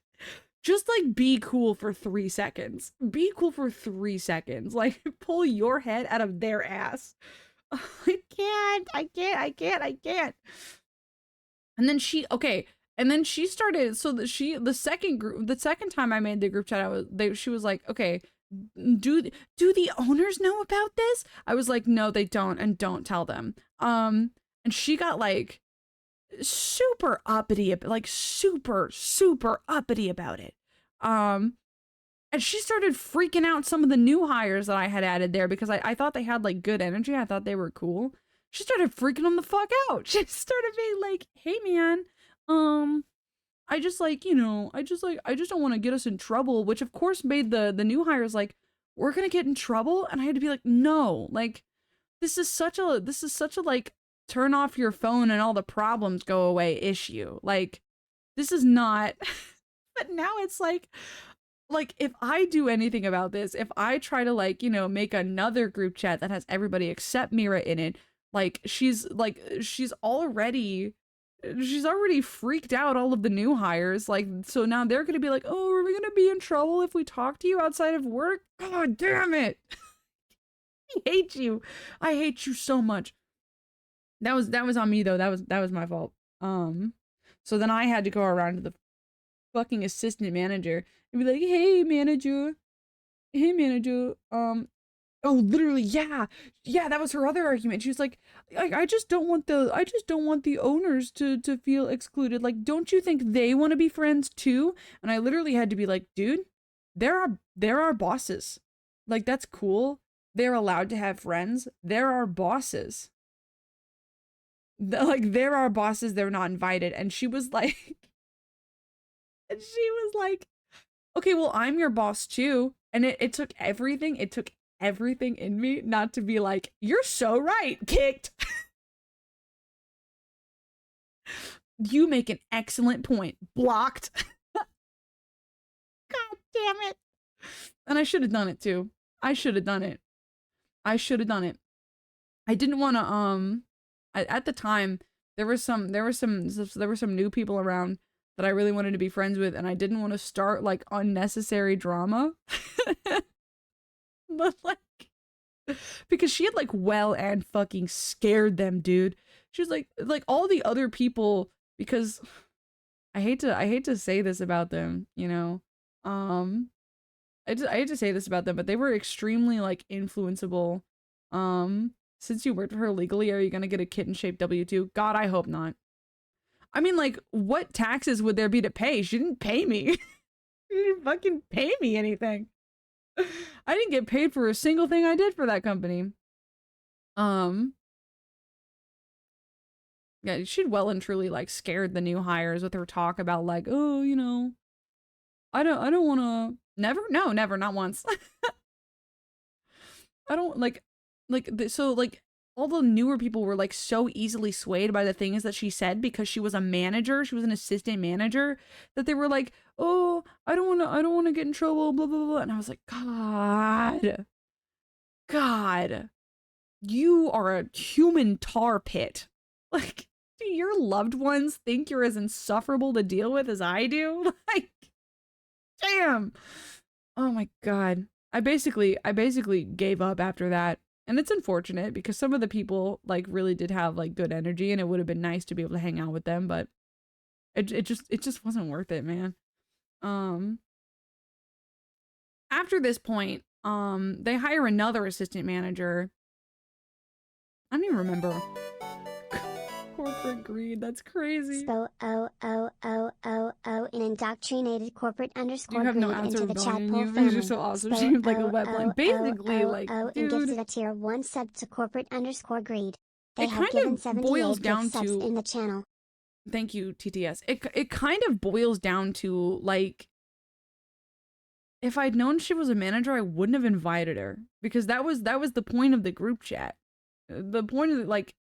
Just like be cool for 3 seconds. Be cool for 3 seconds. Like pull your head out of their ass. I can't. And then And then she started, so that the second time I made the group chat, she was like, okay, do the owners know about this? I was like, no, they don't, and don't tell them. And she got like super uppity, like super uppity about it. And she started freaking out some of the new hires that I had added there because I thought they had like good energy. I thought they were cool. She started freaking them the fuck out. She started being like, hey man, I just like, you know, I just don't want to get us in trouble, which of course made the new hires like, we're gonna get in trouble. And I had to be like, no, like this is such a like turn off your phone and all the problems go away issue. Like this is not but now it's like if I do anything about this, if I try to like, you know, make another group chat that has everybody except Mira in it, like she's already freaked out all of the new hires. Like, so now they're gonna be like, oh, are we gonna be in trouble if we talk to you outside of work? God damn it. I hate you so much. That was on me though. That was my fault. So then I had to go around to the fucking assistant manager and be like, hey manager, oh, literally, yeah, that was her other argument. She was like, I just don't want the owners to feel excluded. Like, don't you think they want to be friends too? And I literally had to be like, dude, there are bosses. Like, that's cool. They're allowed to have friends. There are bosses. Like, there are bosses, they're not invited. And she was like, okay, well, I'm your boss too. And it took everything in me not to be like, you're so right, kicked. You make an excellent point. Blocked. God damn it. And I should have done it too. I should have done it. I didn't want to, at the time, there were some new people around that I really wanted to be friends with, and I didn't want to start like unnecessary drama. But like, because she had like well and fucking scared them, dude. She was like all the other people, because I hate to say this about them, you know. I hate to say this about them, but they were extremely like influenceable. Since you worked for her legally, are you gonna get a kitten-shaped W-2? God, I hope not. I mean, like, what taxes would there be to pay? She didn't pay me. She didn't fucking pay me anything. I didn't get paid for a single thing I did for that company. Yeah, she'd well and truly like scared the new hires with her talk about like, oh, you know, I don't want to. Never, not once. I don't so like all the newer people were like so easily swayed by the things that she said because she was a manager, she was an assistant manager, that they were like, oh, I don't want to get in trouble, blah blah blah. And I was like, God, you are a human tar pit. Like, do your loved ones think you're as insufferable to deal with as I do? Like, damn. Oh my God. I basically gave up after that. And it's unfortunate because some of the people like really did have like good energy, and it would have been nice to be able to hang out with them, but it just wasn't worth it, man. After this point, they hire another assistant manager. I don't even remember. Corporate greed, that's crazy. So an indoctrinated corporate underscore you have greed no into the chat pool you. family. These are so awesome. She was like a webline. Basically, like, dude. And gives it a tier 1 sub to corporate underscore greed. They it have kind given of 78 boils down subs to in the channel. Thank you, TTS. It kind of boils down to like, if I'd known she was a manager, I wouldn't have invited her, because that was the point of the group chat. The point of like,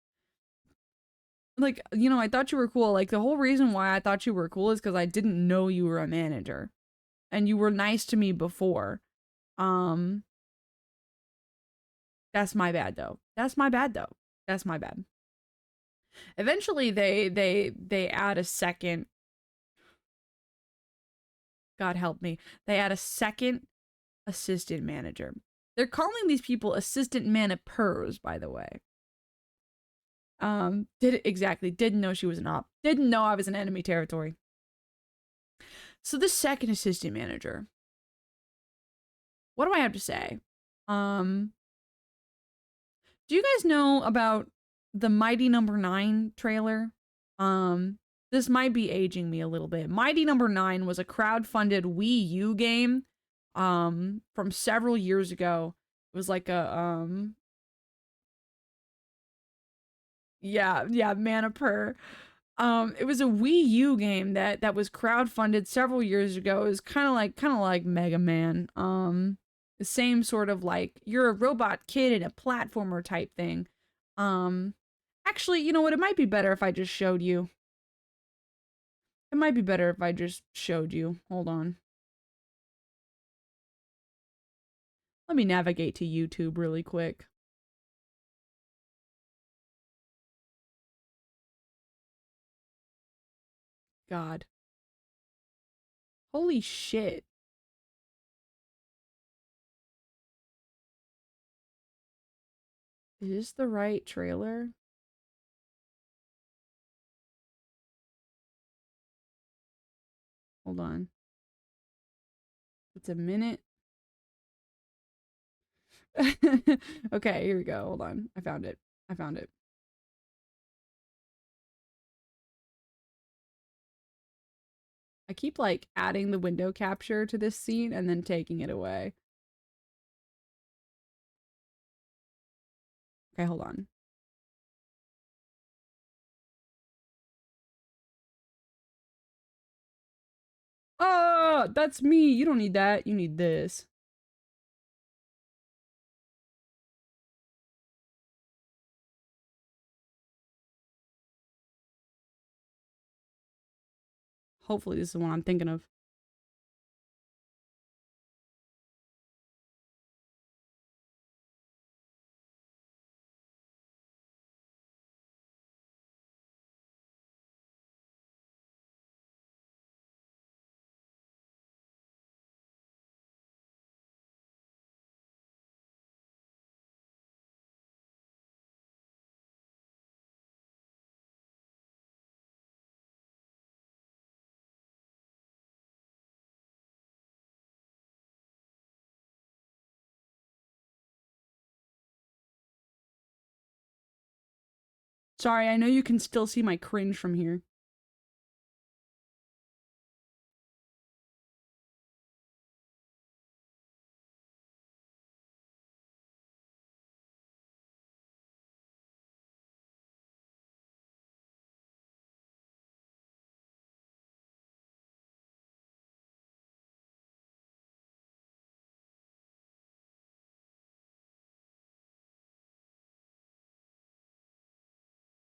you know, I thought you were cool. Like, the whole reason why I thought you were cool is because I didn't know you were a manager, and you were nice to me before. That's my bad though. That's my bad. Eventually, they add a second. God help me. They add a second assistant manager. They're calling these people assistant manipers, by the way. Didn't know she was an op. Didn't know I was in enemy territory. So the second assistant manager, what do I have to say? Um, do you guys know about the Mighty Number Nine trailer? Um, this might be aging me a little bit. Mighty Number Nine was a crowd-funded Wii U game, from several years ago. It was like a yeah, Mana Per. It was a Wii U game that was crowdfunded several years ago. It was kind of like Mega Man. The same sort of like you're a robot kid in a platformer type thing. Um, Actually, you know what? It might be better if I just showed you. It might be better if I just showed you. Hold on. Let me navigate to YouTube really quick. God. Holy shit. Is this the right trailer? Hold on. It's a minute. Okay, here we go. Hold on. I found it. I found it. I keep like adding the window capture to this scene and then taking it away. Okay, hold on. Oh, that's me. You don't need that. You need this. Hopefully, this is the one I'm thinking of. Sorry, I know you can still see my cringe from here.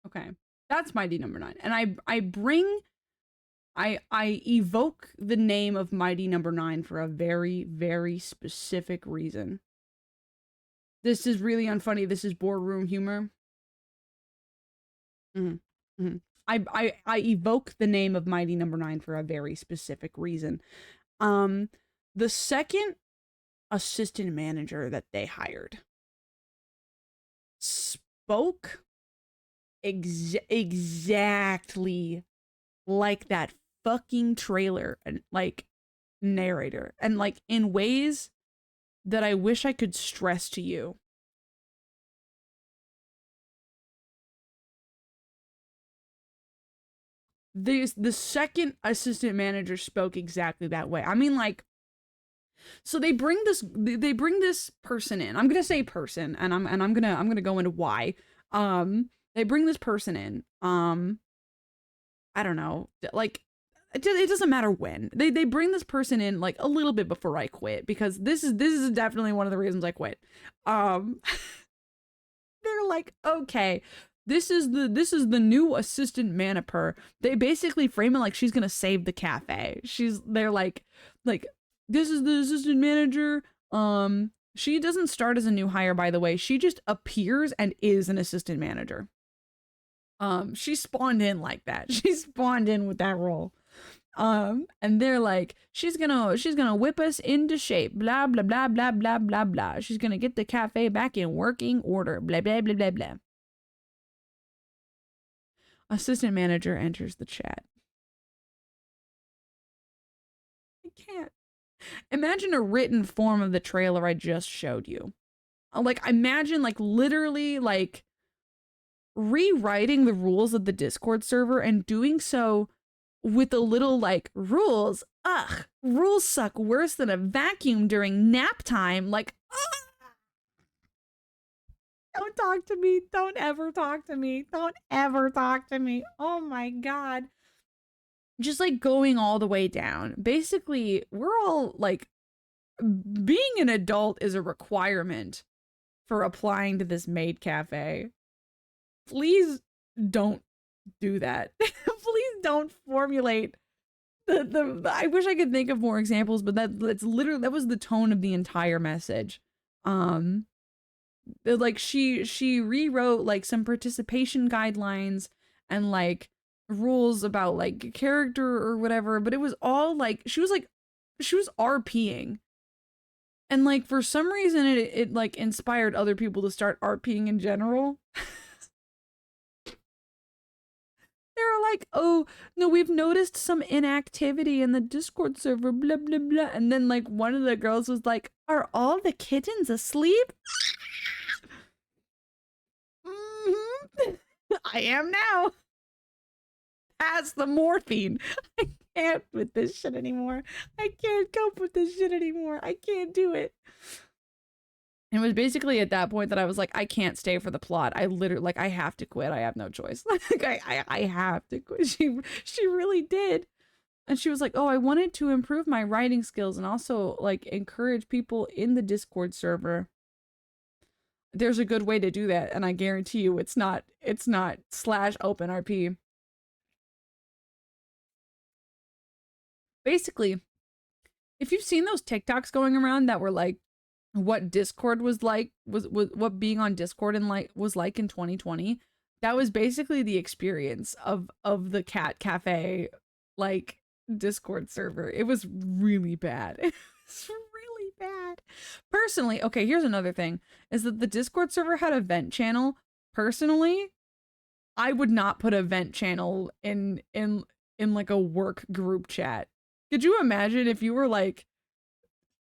Okay. That's Mighty Number Nine. And I evoke the name of Mighty Number Nine for a very, very specific reason. This is really unfunny. This is boardroom humor. Mm-hmm. Mm-hmm. I evoke the name of Mighty Number Nine for a very specific reason. Um, the second assistant manager that they hired spoke exactly like that fucking trailer and like narrator, and like in ways that I wish I could stress to you. The second assistant manager spoke exactly that way. I mean, like, so they bring this person in. I'm gonna say person, and I'm gonna go into why. They bring this person in. I don't know, like it doesn't matter when they bring this person in, like a little bit before I quit, because this is definitely one of the reasons I quit. Um, they're like, okay, this is the new assistant manager. They basically frame it like she's gonna save the cafe. They're like this is the assistant manager. She doesn't start as a new hire, by the way. She just appears and is an assistant manager. She spawned in like that. She spawned in with that role. And they're like, she's gonna whip us into shape, blah blah blah blah blah blah blah. She's gonna get the cafe back in working order, blah blah blah blah blah. Assistant manager enters the chat. can't. Imagine a written form of the trailer I just showed you. Like, imagine, like, literally, like, rewriting the rules of the Discord server and doing so with a little, like, rules. Ugh, rules suck worse than a vacuum during nap time. Like, ugh. Don't talk to me. Don't ever talk to me. Don't ever talk to me. Oh my God. Just like going all the way down. Basically, we're all like, being an adult is a requirement for applying to this maid cafe. Please don't do that. Please don't formulate the I wish I could think of more examples, but that's literally, that was the tone of the entire message. Like she rewrote like some participation guidelines and like rules about like character or whatever, but it was all like she was RPing. And like for some reason it like inspired other people to start RPing in general. They were like, oh, no, we've noticed some inactivity in the Discord server, blah, blah, blah. And then, like, one of the girls was like, are all the kittens asleep? I am now. That's the morphine. I can't with this shit anymore. I can't cope with this shit anymore. I can't do it. And it was basically at that point that I was like, I can't stay for the plot. I literally, like, I have to quit. I have no choice. Like, I have to quit. She really did. And she was like, oh, I wanted to improve my writing skills and also, like, encourage people in the Discord server. There's a good way to do that. And I guarantee you it's not /openrp. Basically, if you've seen those TikToks going around that were like, what Discord was like, was what being on Discord and like was like in 2020, that was basically the experience of the cat cafe like Discord server. It was really bad. It was really bad. Personally, okay, here's another thing, is that the Discord server had a vent channel. Personally, I would not put a vent channel in like a work group chat. Could you imagine if you were like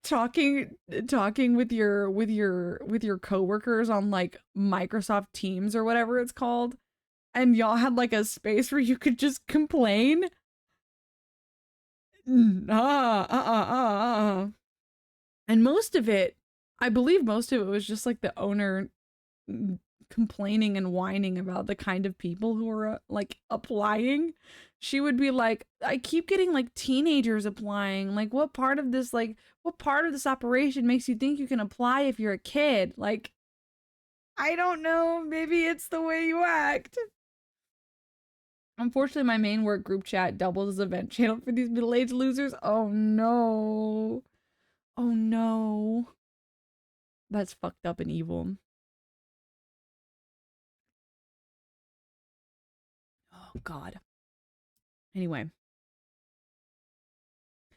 talking with your coworkers on like Microsoft Teams or whatever it's called, and y'all had like a space where you could just complain? And most of it, I believe most of it was just like the owner complaining and whining about the kind of people who were like applying. She would be like, I keep getting like teenagers applying. Like, what part of this operation makes you think you can apply if you're a kid? Like, I don't know. Maybe it's the way you act. Unfortunately, my main work group chat doubles as a vent channel for these middle-aged losers. Oh no. Oh no. That's fucked up and evil. Oh God. Anyway.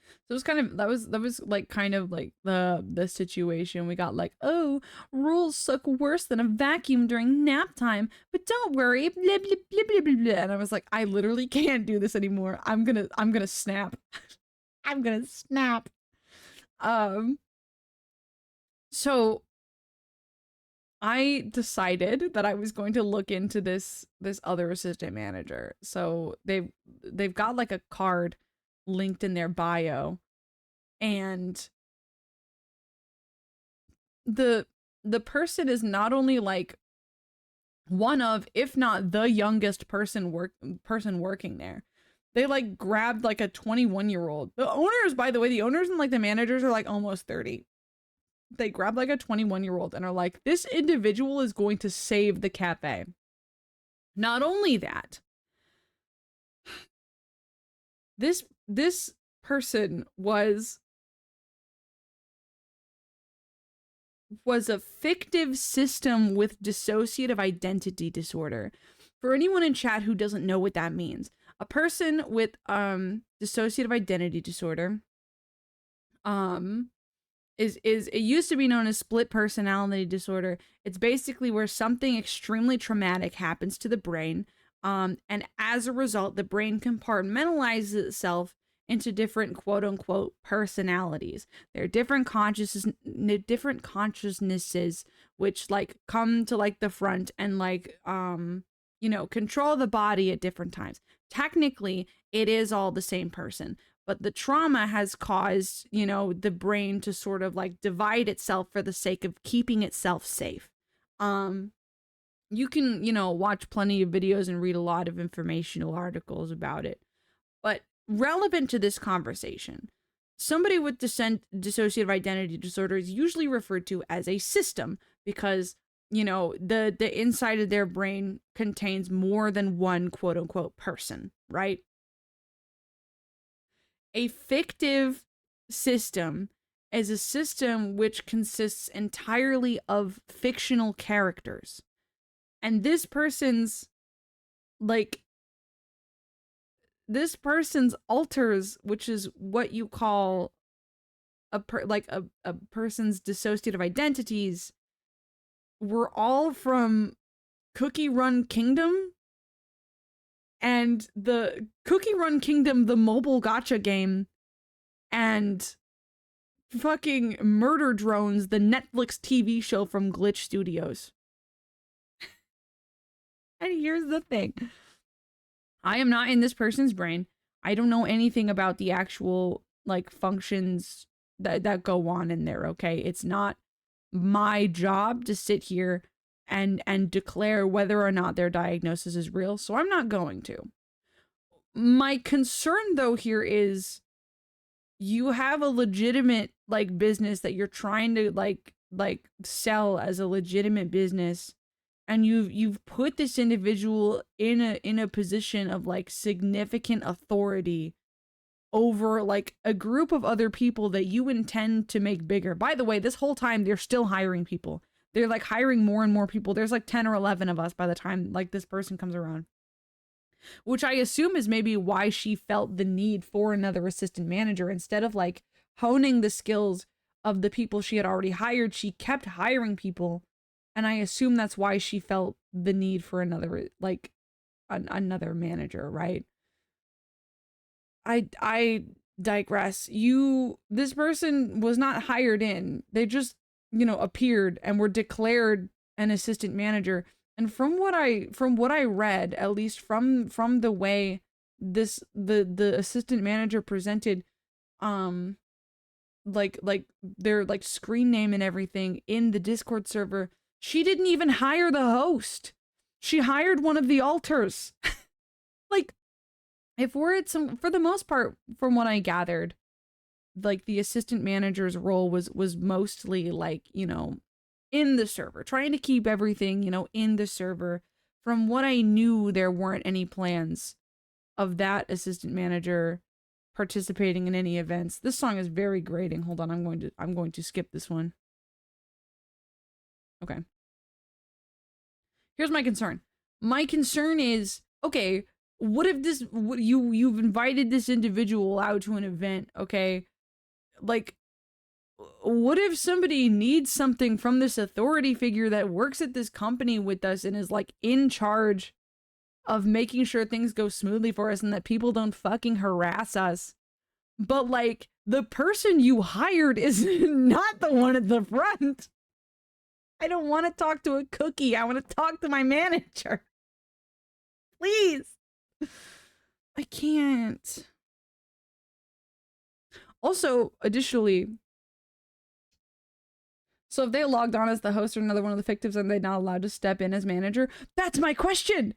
So it was kind of, that was like kind of like the situation. We got like, oh, rules suck worse than a vacuum during nap time, but don't worry, blah blah blah blah blah blah. And I was like, I literally can't do this anymore. I'm gonna snap. I'm gonna snap. So I decided that I was going to look into this other assistant manager. So they've got like a card linked in their bio, and the person is not only like one of, if not the youngest person working there. They like grabbed like a 21-year-old. The owners, by the way, the owners and like the managers are like almost 30. They grab like a 21-year-old and are like, this individual is going to save the cafe. Not only that, this person was a fictive system with dissociative identity disorder. For anyone in chat who doesn't know what that means, a person with dissociative identity disorder is it used to be known as split personality disorder. It's basically where something extremely traumatic happens to the brain, and as a result, the brain compartmentalizes itself into different quote unquote personalities. They're different consciousnesses which like come to like the front and like control the body at different times. Technically, it is all the same person, but the trauma has caused, the brain to sort of like divide itself for the sake of keeping itself safe. You can, watch plenty of videos and read a lot of informational articles about it. But relevant to this conversation, somebody with dissociative identity disorder is usually referred to as a system because, the inside of their brain contains more than one quote unquote person, right? A fictive system is a system which consists entirely of fictional characters. And this person's alters, which is what you call a person's dissociative identities, were all from Cookie Run Kingdom and the Cookie Run Kingdom, the mobile gacha game, and fucking Murder Drones, the Netflix TV show from Glitch Studios. And here's the thing. I am not in this person's brain. I don't know anything about the actual like functions that go on in there, okay? It's not my job to sit here and declare whether or not their diagnosis is real, so I'm not going to. My concern though here is you have a legitimate like business that you're trying to like sell as a legitimate business, and you've put this individual in a position of like significant authority over like a group of other people that you intend to make bigger. By the way, this whole time they're still hiring people. They're like hiring more and more people. There's like 10 or 11 of us by the time like this person comes around. Which I assume is maybe why she felt the need for another assistant manager. Instead of like honing the skills of the people she had already hired, she kept hiring people. And I assume that's why she felt the need for another, like, another manager, right? I digress. This person was not hired in. They just, appeared and were declared an assistant manager. And from what I read, at least from the way the assistant manager presented, like their like screen name and everything in the Discord server, she didn't even hire the host. She hired one of the alters. Like, if we're at for the most part, from what I gathered, like the assistant manager's role was mostly like, in the server, trying to keep everything, in the server. From what I knew, there weren't any plans of that assistant manager participating in any events. This song is very grating. Hold on, I'm going to skip this one. Okay. Here's my concern. My concern is, okay, what if you've invited this individual out to an event, okay? Like, what if somebody needs something from this authority figure that works at this company with us and is like in charge of making sure things go smoothly for us and that people don't fucking harass us? But like, the person you hired is not the one at the front. I don't want to talk to a cookie. I want to talk to my manager. Please. I can't. Also, additionally, so if they logged on as the host or another one of the fictives and they're not allowed to step in as manager, that's my question.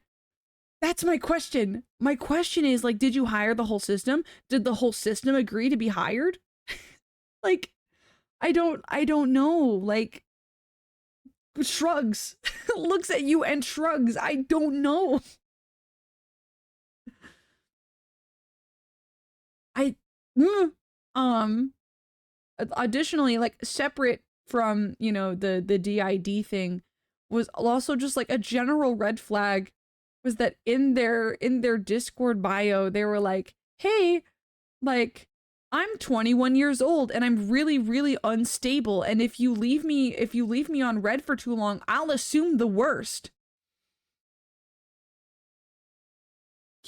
That's my question. My question is, like, did you hire the whole system? Did the whole system agree to be hired? Like, I don't know. Like, shrugs. Looks at you and shrugs. I don't know. Additionally, like, separate from, the DID thing, was also just like a general red flag, was that in their Discord bio, they were like, hey, like, I'm 21 years old and I'm really, really unstable. And if you leave me on red for too long, I'll assume the worst.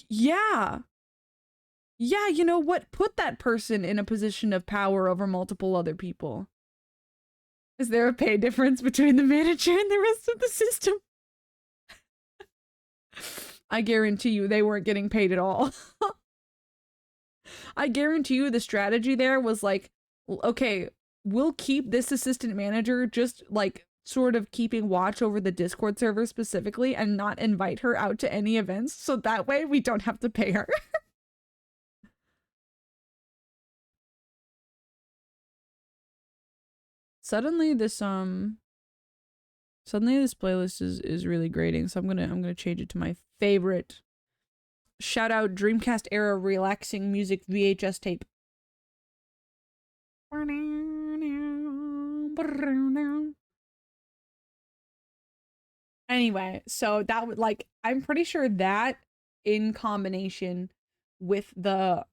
Yeah. Yeah, you know what? Put that person in a position of power over multiple other people. Is there a pay difference between the manager and the rest of the system? I guarantee you they weren't getting paid at all. I guarantee you the strategy there was like, okay, we'll keep this assistant manager just like sort of keeping watch over the Discord server specifically and not invite her out to any events so that way we don't have to pay her. Suddenly this playlist is really grating, so I'm gonna change it to my favorite. Shout out Dreamcast era relaxing music VHS tape. Anyway, so that would like I'm pretty sure that in combination with the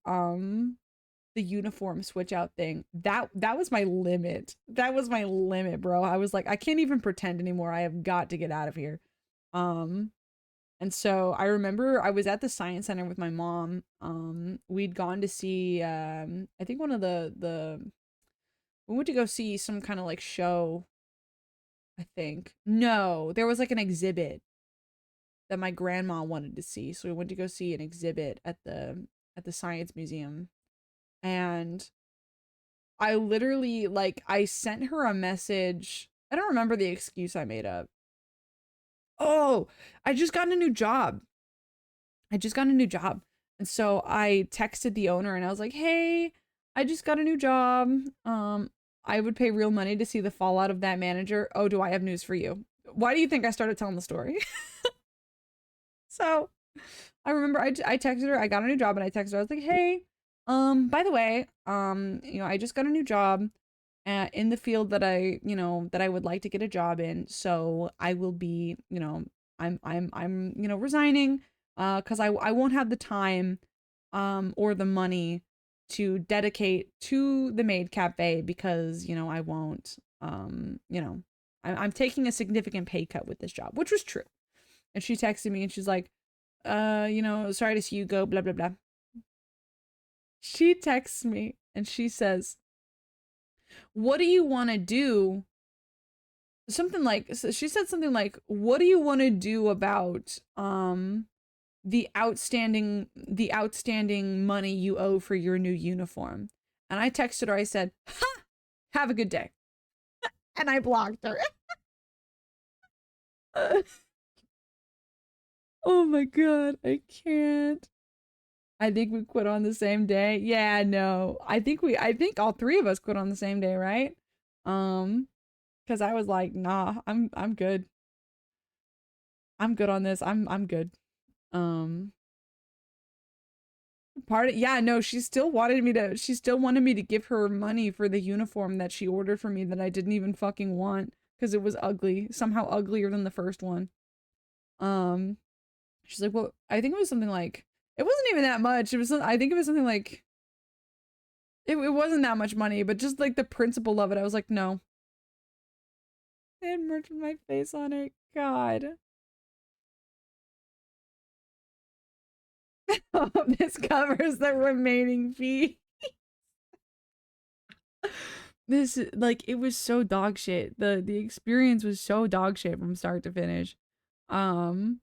uniform switch out thing, that was my limit. That was my limit, bro. I was like, I can't even pretend anymore. I have got to get out of here. Um and so I remember I was at the science center with my mom. We'd gone to see I think one of the we went to go see some kind of like show, I think. No, there was like an exhibit that my grandma wanted to see. So we went to go see an exhibit at the science museum. And I literally like I sent her a message. I don't remember the excuse I made up. Oh, I just got a new job. I just got a new job. And so I texted the owner and I was like, "Hey, I just got a new job. I would pay real money to see the fallout of that manager. Oh, do I have news for you?" Why do you think I started telling the story? So I remember I texted her, I got a new job and I texted her, I was like, "Hey, by the way, I just got a new job in the field that that I would like to get a job in. So I will be, I'm resigning, cause I won't have the time, or the money to dedicate to the maid cafe because, I won't, I'm taking a significant pay cut with this job, which was true. And she texted me and she's like, sorry to see you go, blah, blah, blah. She texts me and she says, "What do you want to do?" Something like, so she said something like, "What do you want to do about the outstanding money you owe for your new uniform?" And I texted her, I said, "Ha, have a good day." And I blocked her. Oh my god, I can't. I think we quit on the same day. Yeah, no. I think all three of us quit on the same day, right? Um, because I was like, nah, I'm good. I'm good on this. I'm good. Um, yeah, no, she still wanted me to give her money for the uniform that she ordered for me that I didn't even fucking want because it was ugly, somehow uglier than the first one. Um, she's like, well, I think it was something like it wasn't even that much. I think it was something like it wasn't that much money, but just like the principle of it, I was like, no. They had merch with my face on it. God. Oh, this covers the remaining fee. This like it was so dog shit. The experience was so dog shit from start to finish. Um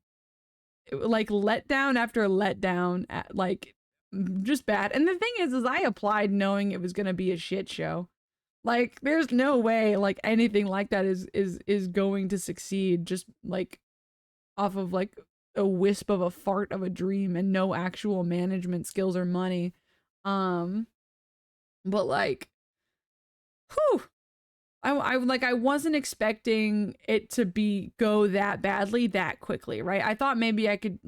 like letdown after letdown like just bad. And the thing is I applied knowing it was going to be a shit show. Like there's no way like anything like that is going to succeed just like off of like a wisp of a fart of a dream and no actual management skills or money. Um but like whew, I wasn't expecting it to be go that badly that quickly, right? I thought maybe I could,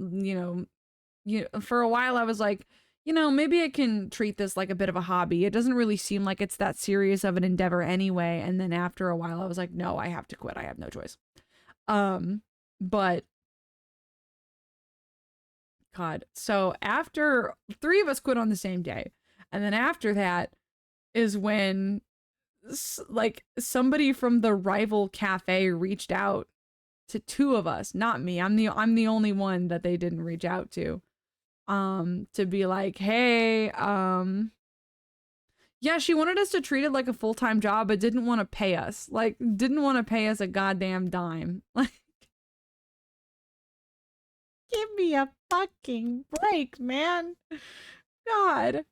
for a while I was like, maybe I can treat this like a bit of a hobby. It doesn't really seem like it's that serious of an endeavor anyway. And then after a while I was like, no, I have to quit. I have no choice. But God, so after three of us quit on the same day, and then after that is when like somebody from the rival cafe reached out to two of us, not me. I'm the only one that they didn't reach out to. to be like, hey, yeah, she wanted us to treat it like a full-time job, but didn't want to pay us. Like, didn't want to pay us a goddamn dime. Like, give me a fucking break, man. God.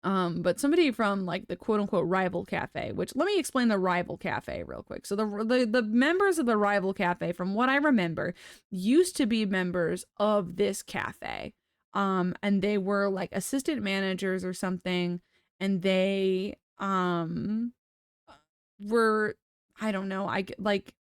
But somebody from like the quote unquote rival cafe, which let me explain the rival cafe real quick. So the members of the rival cafe, from what I remember, used to be members of this cafe. And they were like assistant managers or something, and they were, I don't know, I like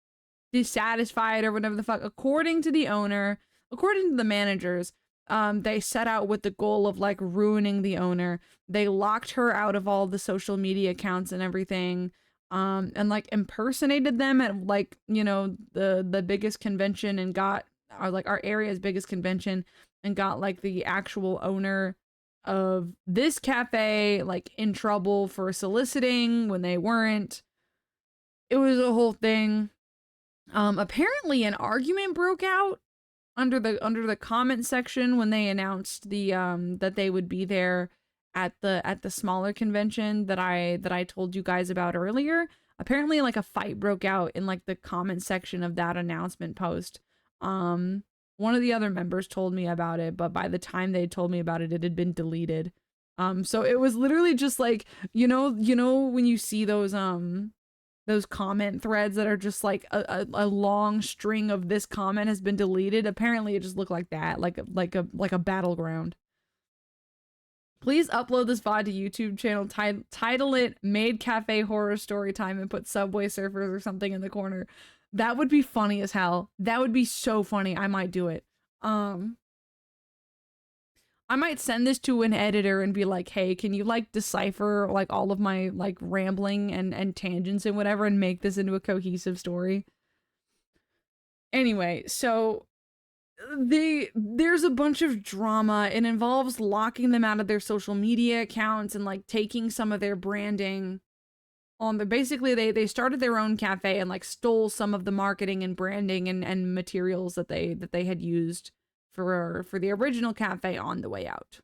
dissatisfied or whatever the fuck. According to the owner, according to the managers, they set out with the goal of like ruining the owner. They locked her out of all the social media accounts and everything, and like impersonated them at like, you know, the biggest convention, and got our area's biggest convention, and got like the actual owner of this cafe like in trouble for soliciting when they weren't. It was a whole thing. Apparently an argument broke out under the comment section when they announced the that they would be there at the smaller convention that I told you guys about earlier. Apparently like a fight broke out in like the comment section of that announcement post. One of the other members told me about it, but by the time they told me about it, it had been deleted. So it was literally just like, you know when you see those comment threads that are just like a long string of this comment has been deleted. Apparently it just looked like that, like a battleground. Please upload this VOD to YouTube channel, title it Maid Cafe Horror Story Time, and put Subway Surfers or something in the corner. That would be funny as hell. That would be so funny. I might do it. I might send this to an editor and be like, hey, can you like decipher like all of my like rambling and tangents and whatever, and make this into a cohesive story? Anyway, so there's a bunch of drama. It involves locking them out of their social media accounts and like taking some of their branding on the, basically they started their own cafe and like stole some of the marketing and branding and materials that they had used for the original cafe on the way out.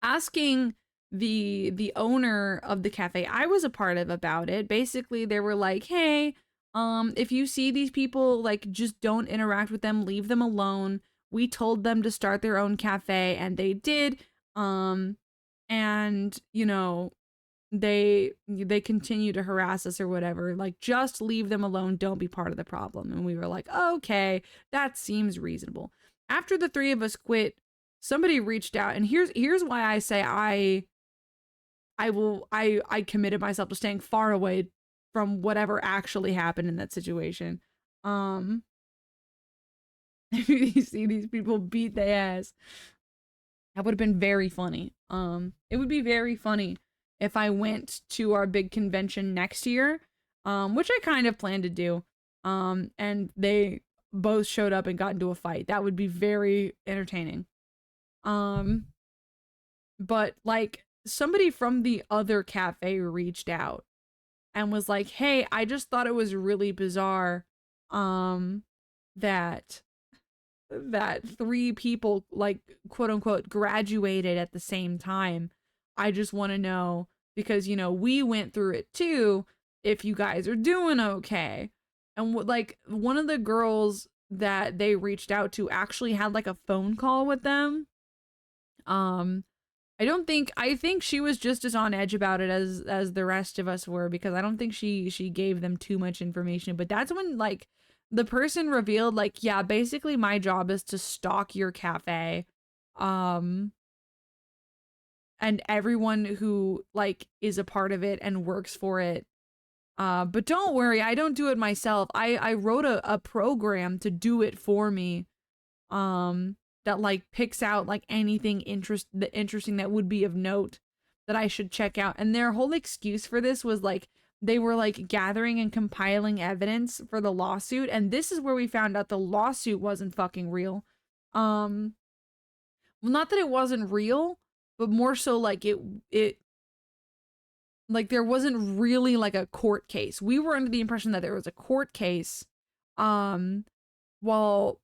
Asking the owner of the cafe I was a part of about it, basically they were like, hey, if you see these people, like, just don't interact with them, leave them alone. We told them to start their own cafe and they did. And you know, they continue to harass us or whatever. Like, just leave them alone, don't be part of the problem. And we were like, okay, that seems reasonable. After the three of us quit, somebody reached out, and here's why I say I committed myself to staying far away from whatever actually happened in that situation. If you see these people beat their ass, that would have been very funny. It would be very funny if I went to our big convention next year, which I kind of plan to do, and they both showed up and got into a fight. That would be very entertaining. But like, somebody from the other cafe reached out and was like, hey, I just thought it was really bizarre that three people, like, quote unquote, graduated at the same time. I just want to know, because you know we went through it too, if you guys are doing okay. And like, one of the girls that they reached out to actually had like a phone call with them. I think she was just as on edge about it as the rest of us were, because I don't think she gave them too much information. But that's when like the person revealed, like, yeah, basically my job is to stalk your cafe, and everyone who like is a part of it and works for it. But don't worry, I don't do it myself. I wrote a program to do it for me. That like picks out like anything interesting that would be of note that I should check out. And their whole excuse for this was like, they were like gathering and compiling evidence for the lawsuit, and this is where we found out the lawsuit wasn't fucking real. Well, not that it wasn't real, but more so like it like there wasn't really like a court case. We were under the impression that there was a court case, while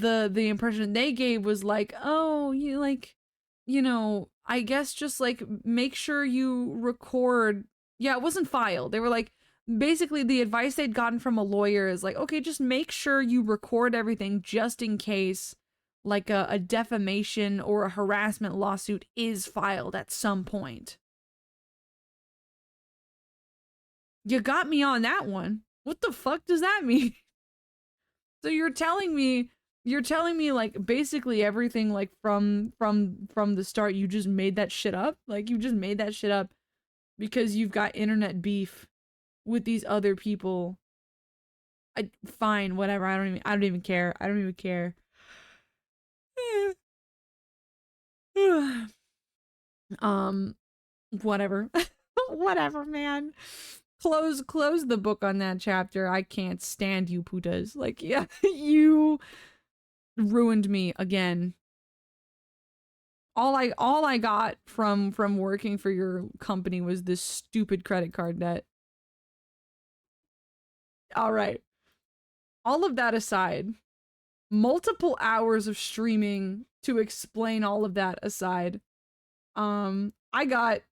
the impression they gave was like, oh, you like, I guess just like make sure you record. Yeah, it wasn't filed. They were like, basically the advice they'd gotten from a lawyer is like, okay, just make sure you record everything just in case like a defamation or a harassment lawsuit is filed at some point. You got me on that one. What the fuck does that mean? So you're telling me like basically everything like from the start you just made that shit up? Like you just made that shit up because you've got internet beef with these other people. Fine, whatever. I don't even care. I don't even care. um whatever. Whatever, man. Close the book on that chapter. I can't stand you putas. Like, yeah, you ruined me again. All I got from working for your company was this stupid credit card debt. All right. All of that aside, multiple hours of streaming to explain all of that aside. I got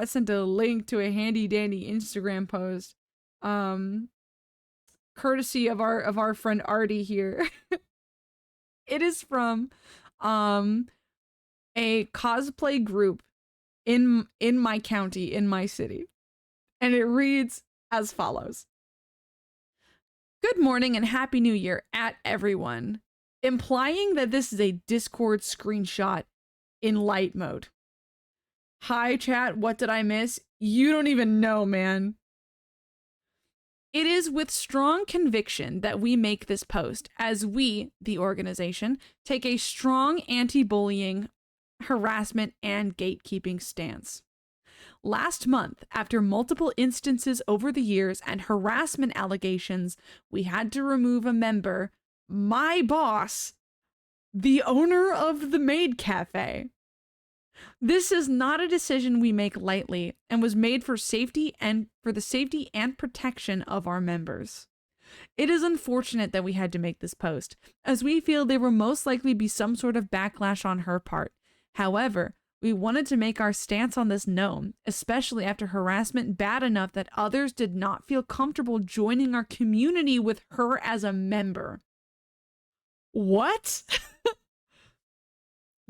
sent a link to a handy dandy Instagram post. Um Courtesy of our friend Artie here. It is from um a cosplay group in my county, in my city. And it reads as follows. Good morning and happy new year at everyone. Implying that this is a Discord screenshot in light mode. Hi chat, what did I miss? You don't even know, man. It is with strong conviction that we make this post, as we, the organization, take a strong anti-bullying, harassment, and gatekeeping stance. Last month, after multiple instances over the years and harassment allegations, we had to remove a member, my boss, the owner of the Maid Cafe. This is not a decision we make lightly and was made for the safety and protection of our members. It is unfortunate that we had to make this post, as we feel there will most likely be some sort of backlash on her part. However, we wanted to make our stance on this known, especially after harassment bad enough that others did not feel comfortable joining our community with her as a member. What?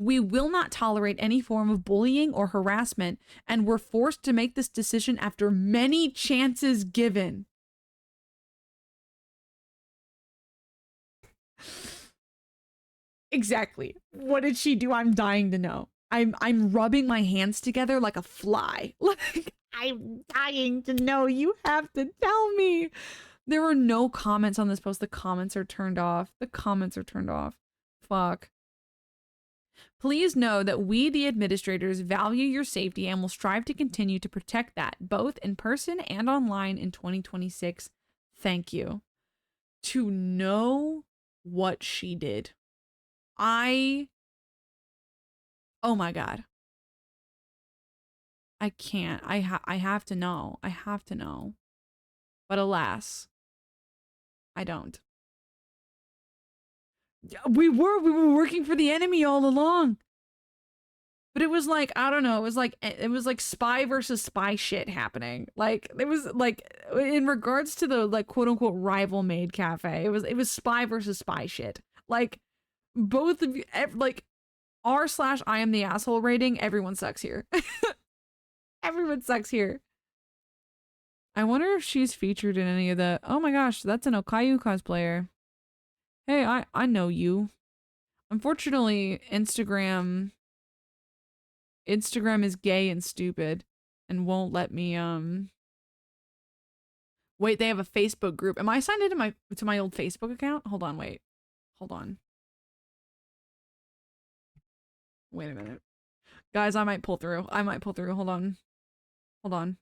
We will not tolerate any form of bullying or harassment, and were forced to make this decision after many chances given. Exactly. What did she do? I'm dying to know. I'm rubbing my hands together like a fly. Like, I'm dying to know. You have to tell me. There were no comments on this post. The comments are turned off. The comments are turned off. Fuck. Please know that we, the administrators, value your safety and will strive to continue to protect that, both in person and online in 2026. Thank you. To know what she did. Oh my God. I can't. I have to know. I have to know. But alas, I don't. We were working for the enemy all along. But it was like, I don't know, it was like spy versus spy shit happening. Like it was like in regards to the like quote unquote rival maid cafe, it was spy versus spy shit. Like both of you, like r/I am the asshole rating, everyone sucks here. Everyone sucks here. I wonder if she's featured in any of the. Oh my gosh, that's an Okayu cosplayer. Hey, I know you. Unfortunately, Instagram is gay and stupid and won't let me wait, they have a Facebook group. Am I signed into my old Facebook account? Hold on, wait. Hold on. Wait a minute. Guys, I might pull through. Hold on. Hold on.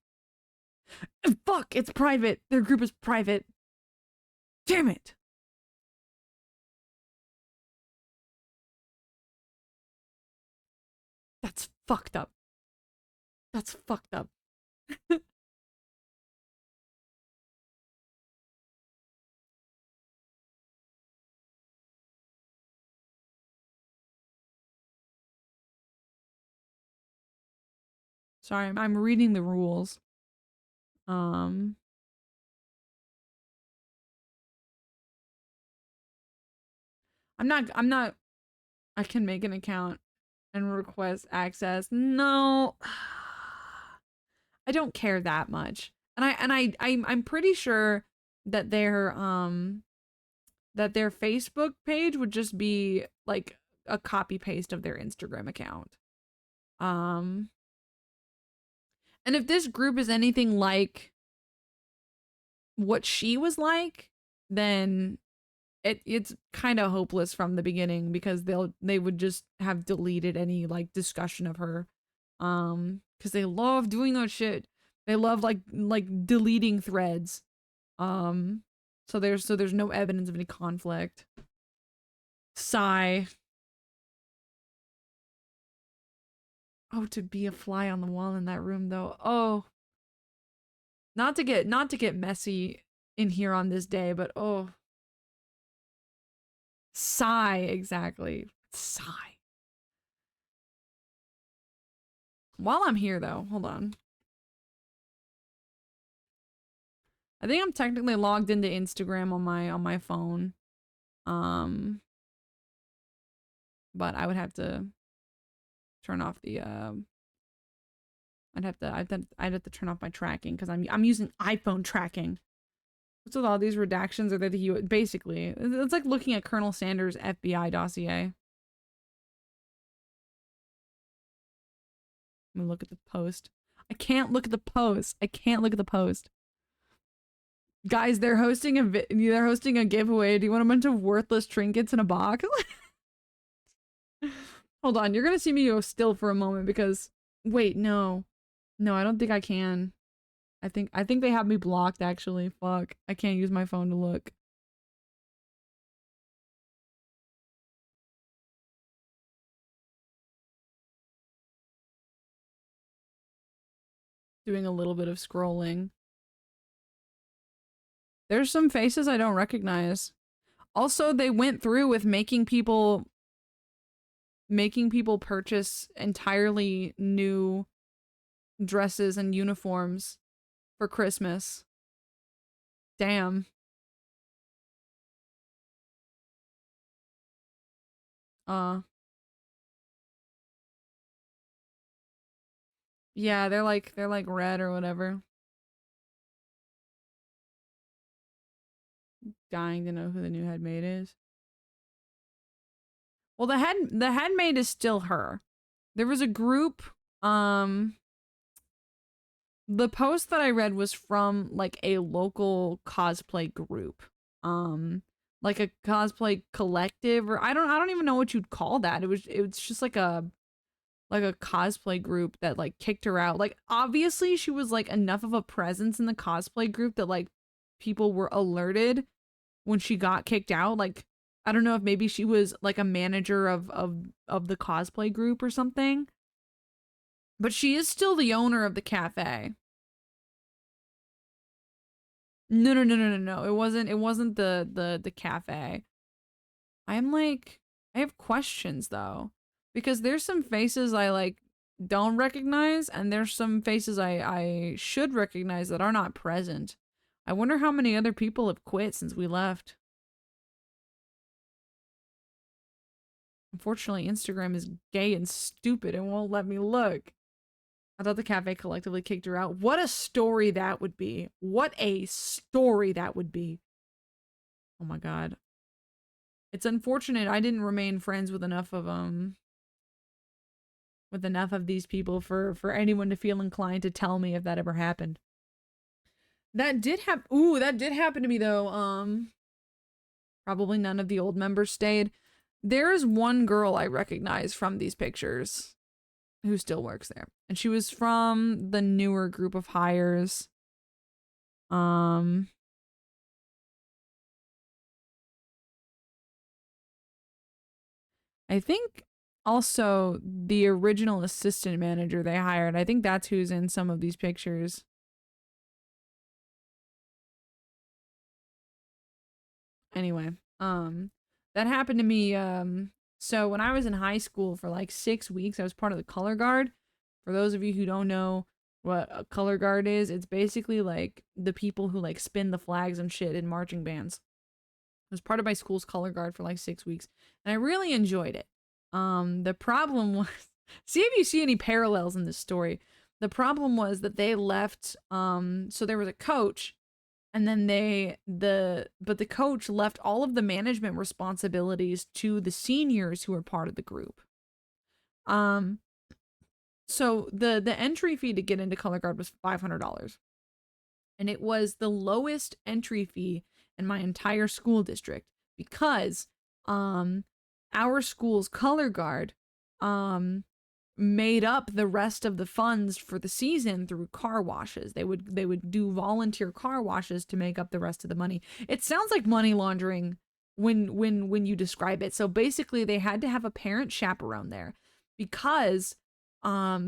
Fuck, it's private. Their group is private. Damn it. That's fucked up. That's fucked up. Sorry, I'm reading the rules. Um, I'm not, I can make an account and request access. No. I don't care that much. I'm pretty sure that their Facebook page would just be like a copy paste of their Instagram account. Um and if this group is anything like what she was like, then it's kind of hopeless from the beginning because they would just have deleted any like discussion of her. Cuz they love doing that shit. They love like deleting threads. Um so there's no evidence of any conflict. Sigh. Oh, to be a fly on the wall in that room though. Oh, not to get messy in here on this day, but oh, sigh exactly. Sigh. While I'm here though, hold on. I think I'm technically logged into Instagram on my phone. Um, but I would have to turn off the I'd have to turn off my tracking because I'm using iPhone tracking. What's with all these redactions or that he basically it's like looking at Colonel Sanders' FBI dossier. Let me look at the post. I can't look at the post. I can't look at the post. Guys, they're hosting a giveaway. Do you want a bunch of worthless trinkets in a box? Hold on, you're gonna see me go still for a moment because wait, no. No, I don't think I can. I think they have me blocked actually. Fuck. I can't use my phone to look. Doing a little bit of scrolling. There's some faces I don't recognize. Also, they went through with making people purchase entirely new dresses and uniforms for Christmas. Damn. Uh yeah, they're like red or whatever. Dying to know who the new headmaid is. Well, the headmaid is still her. There was a group the post that I read was from like a local cosplay group. Like a cosplay collective or I don't even know what you'd call that. It was just like a cosplay group that like kicked her out. Like obviously she was like enough of a presence in the cosplay group that like people were alerted when she got kicked out. Like I don't know if maybe she was like a manager of the cosplay group or something. But she is still the owner of the cafe. No, no, no, no, no, no. It wasn't the cafe. I'm like I have questions though. Because there's some faces I like don't recognize and there's some faces I should recognize that are not present. I wonder how many other people have quit since we left. Unfortunately, Instagram is gay and stupid and won't let me look. I thought the cafe collectively kicked her out. What a story that would be. What a story that would be. Oh my god. It's unfortunate I didn't remain friends with enough of these people for anyone to feel inclined to tell me if that ever happened. That did happen to me though. Probably none of the old members stayed. There's one girl I recognize from these pictures who still works there. And she was from the newer group of hires. Um I think also the original assistant manager they hired. I think that's who's in some of these pictures. Anyway, that happened to me so when I was in high school for like 6 weeks, I was part of the color guard For those of you who don't know what a color guard is, it's basically like the people who like spin the flags and shit in marching bands. I was part of my school's color guard for like 6 weeks, and I really enjoyed it. The problem was, see if you see any parallels in this story. The problem was that they left. So there was a coach, and then the coach left all of the management responsibilities to the seniors who were part of the group. Um, so the entry fee to get into color guard was $500, and it was the lowest entry fee in my entire school district because our school's color guard made up the rest of the funds for the season through car washes. They would do volunteer car washes to make up the rest of the money. It sounds like money laundering when you describe it. So basically they had to have a parent chaperone there because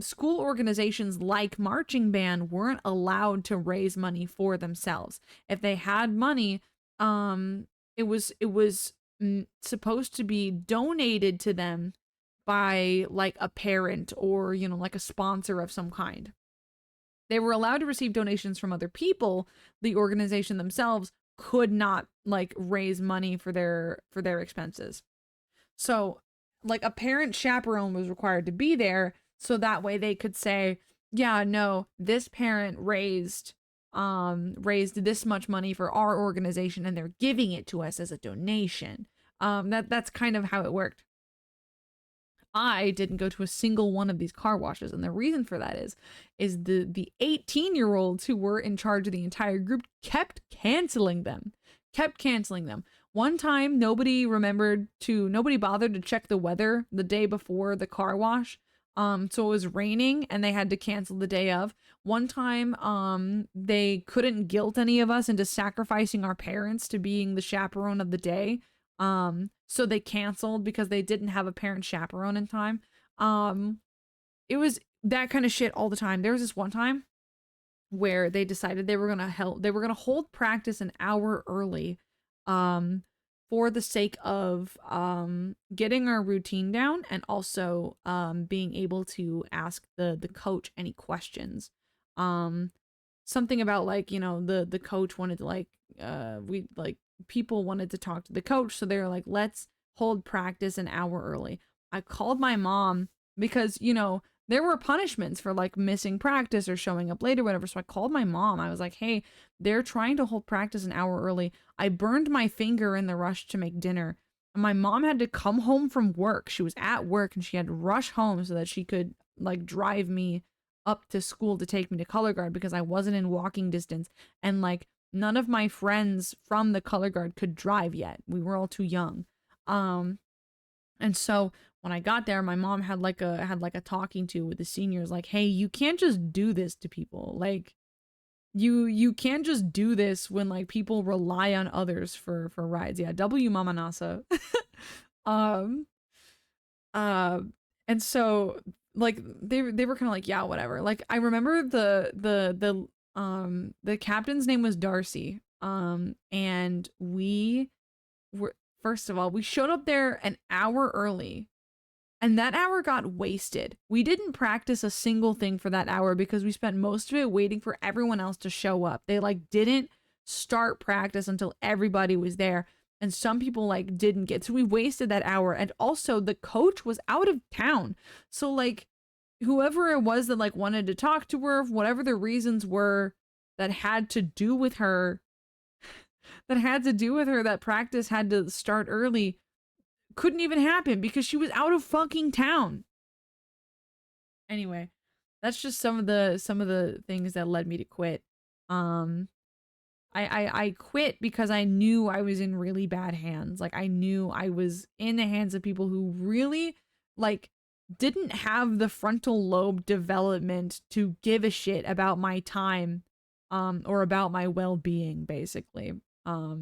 school organizations like marching band weren't allowed to raise money for themselves. If they had money, it was supposed to be donated to them by like a parent or, you know, like a sponsor of some kind. They were allowed to receive donations from other people. The organization themselves could not like raise money for their expenses. So like a parent chaperone was required to be there, so that way they could say, yeah, no, this parent raised this much money for our organization and they're giving it to us as a donation. That's kind of how it worked. I didn't go to a single one of these car washes, and the reason for that is the 18-year-olds who were in charge of the entire group kept canceling them. One time nobody bothered to check the weather the day before the car wash. So it was raining and they had to cancel the day of. One time, they couldn't guilt any of us into sacrificing our parents to being the chaperone of the day. So they canceled because they didn't have a parent chaperone in time. It was that kind of shit all the time. There was this one time where they decided they were gonna hold practice an hour early, for the sake of getting our routine down and also being able to ask the coach any questions. Something about like, you know, the coach wanted to like people wanted to talk to the coach, so they were like, let's hold practice an hour early. I called my mom because, you know, there were punishments for like missing practice or showing up late or whatever. So I called my mom. I was like, hey, they're trying to hold practice an hour early. I burned my finger in the rush to make dinner. And my mom had to come home from work. She was at work and she had to rush home so that she could like drive me up to school to take me to color guard because I wasn't in walking distance. And like none of my friends from the color guard could drive yet. We were all too young. And so when I got there, my mom had like a talking to with the seniors, like, hey, you can't just do this to people. Like you can't just do this when like people rely on others for rides. Yeah, W Mama Nasa. And so like they were kind of like, yeah, whatever. Like I remember the captain's name was Darcy. And we were, first of all, we showed up there an hour early. And that hour got wasted. We didn't practice a single thing for that hour because we spent most of it waiting for everyone else to show up. They like didn't start practice until everybody was there. And some people like didn't get. So we wasted that hour. And also the coach was out of town. So like whoever it was that like wanted to talk to her, whatever the reasons were that had to do with her, that practice had to start early, couldn't even happen because she was out of fucking town. Anyway, that's just some of the things that led me to quit. I quit because I knew I was in really bad hands. Like I knew I was in the hands of people who really like didn't have the frontal lobe development to give a shit about my time or about my well-being basically.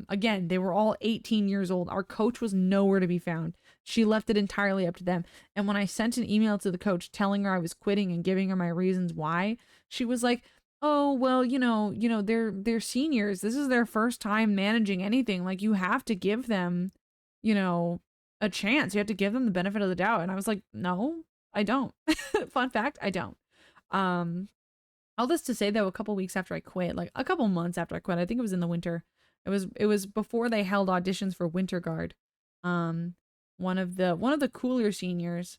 Again, they were all 18 years old. Our coach was nowhere to be found. She left it entirely up to them. And when I sent an email to the coach telling her I was quitting and giving her my reasons why, she was like, "Oh, well, they're seniors. This is their first time managing anything. Like you have to give them, a chance. You have to give them the benefit of the doubt." And I was like, "No, I don't." Fun fact, I don't. Um, all this to say though, a couple weeks after I quit, like a couple months after I quit, I think it was in the winter. It was before they held auditions for Winter Guard. Um, one of the cooler seniors.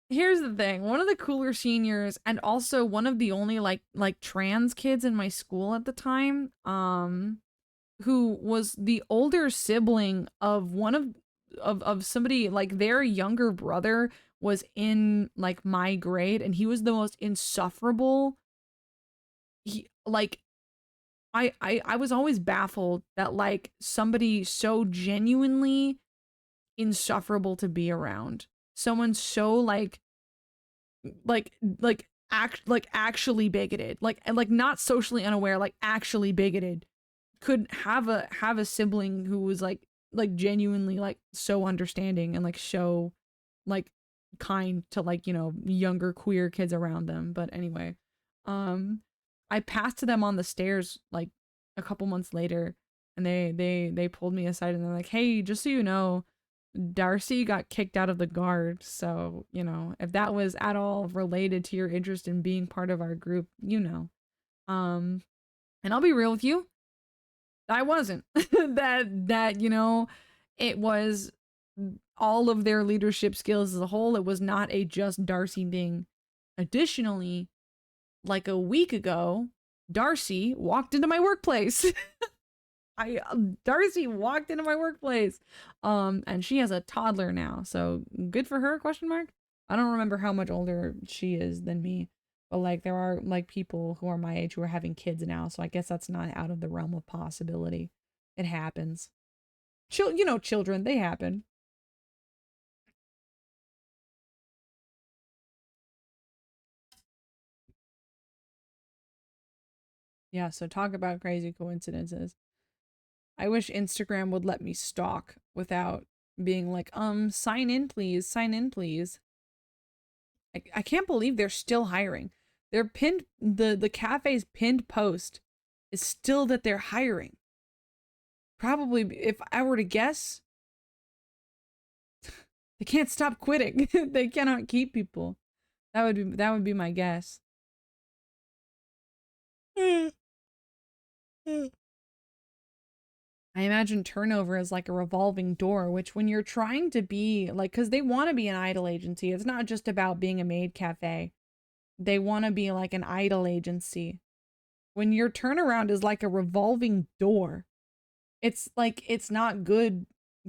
Here's the thing, one of the cooler seniors and also one of the only like trans kids in my school at the time, who was the older sibling of one of somebody, like their younger brother was in like my grade, and he was the most insufferable. He like I was always baffled that like somebody so genuinely insufferable to be around. Someone so like actually bigoted. Like not socially unaware, like actually bigoted, could have a sibling who was like genuinely like so understanding and like so like kind to like, younger queer kids around them. But anyway, um I passed them on the stairs like a couple months later, and they pulled me aside and they're like, "Hey, just so you know, Darcy got kicked out of the guard. So, if that was at all related to your interest in being part of our group, um and I'll be real with you, I wasn't. That it was all of their leadership skills as a whole. It was not a just Darcy thing. Additionally, like a week ago, Darcy walked into my workplace. Darcy walked into my workplace. And she has a toddler now. So good for her, question mark. I don't remember how much older she is than me. But like there are like people who are my age who are having kids now, so I guess that's not out of the realm of possibility. It happens. Children, they happen. Yeah, so talk about crazy coincidences. I wish Instagram would let me stalk without being like, sign in please, sign in please. I can't believe they're still hiring. Their pinned the cafe's pinned post is still that they're hiring. Probably, if I were to guess, they can't stop quitting. They cannot keep people. That would be my guess. I imagine turnover is like a revolving door, which when you're trying to be like, because they want to be an idol agency, it's not just about being a maid cafe. They want to be like an idol agency. When your turnaround is like a revolving door, it's like it's not good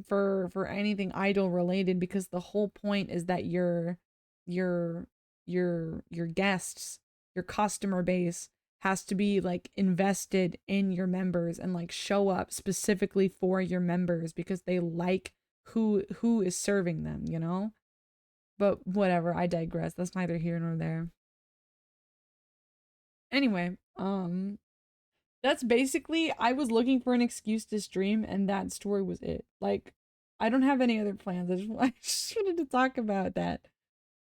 for anything idol related, because the whole point is that your your guests, your customer base has to be like invested in your members and like show up specifically for your members because they like who is serving them. But whatever, I digress. That's neither here nor there. Anyway, that's basically, I was looking for an excuse to stream, and that story was it. Like, I don't have any other plans. I just wanted to talk about that.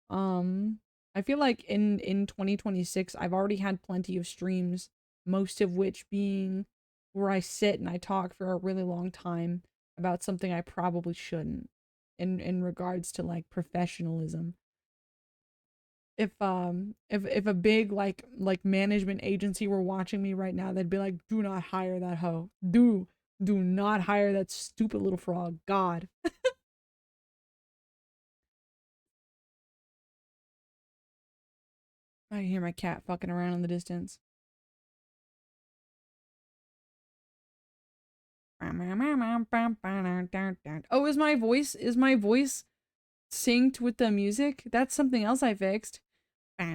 Um, I feel like in 2026, I've already had plenty of streams, most of which being where I sit and I talk for a really long time about something I probably shouldn't, in regards to like professionalism. If a big like management agency were watching me right now, they'd be like, do not hire that hoe. Do not hire that stupid little frog. God. I hear my cat fucking around in the distance. Oh, is my voice synced with the music? That's something else I fixed. I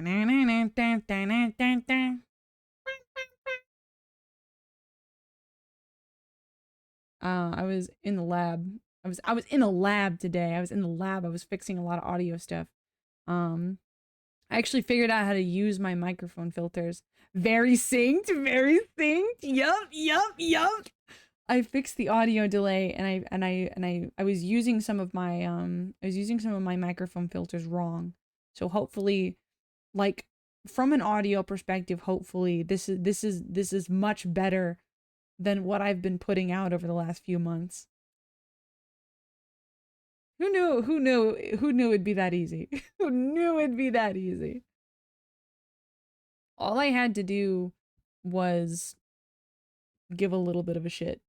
was in the lab. I was in a lab today. I was in the lab. I was fixing a lot of audio stuff. Um, I actually figured out how to use my microphone filters. Very synced, very synced. Yup, yup, yup. I fixed the audio delay, and I was using some of my microphone filters wrong. So hopefully, like from an audio perspective, hopefully this is much better than what I've been putting out over the last few months. Who knew it'd be that easy? Who knew it'd be that easy? All I had to do was give a little bit of a shit.